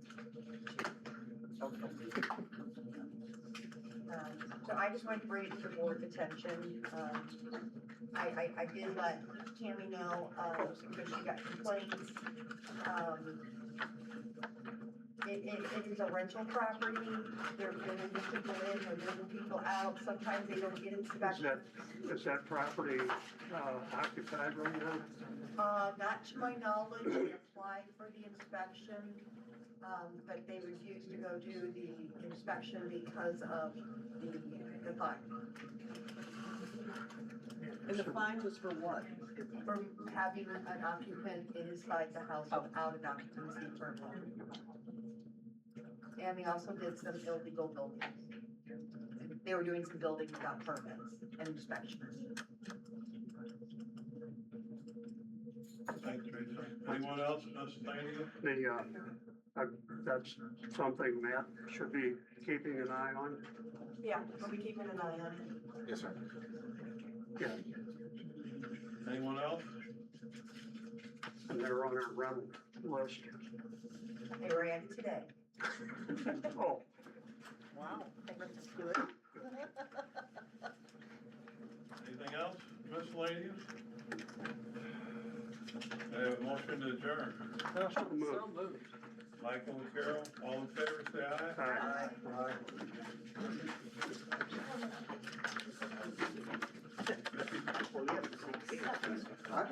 So I just wanted to bring it to the board's attention. I did let Tammy know, because she got complaints. It is a rental property. They're moving people in, they're moving people out. Sometimes they don't get inspections. Is that property, occupied right now? Not to my knowledge, they applied for the inspection, but they refused to go do the inspection because of the fine. And the fine was for what? For having an occupant inside the house without an occupancy permit. And they also did some illegal buildings. They were doing some buildings without permits and inspections. Thanks, Teresa. Anyone else miscellaneous? That's something Matt should be keeping an eye on. Yeah, we'll be keeping an eye on it. Yes, sir. Yeah, Anyone else? and they're on our rental list. They were added today. Oh, Wow, that's good. Anything else miscellaneous? I have a motion to adjourn. So moved. Michael and Carol, all in favor, say aye. Aye. I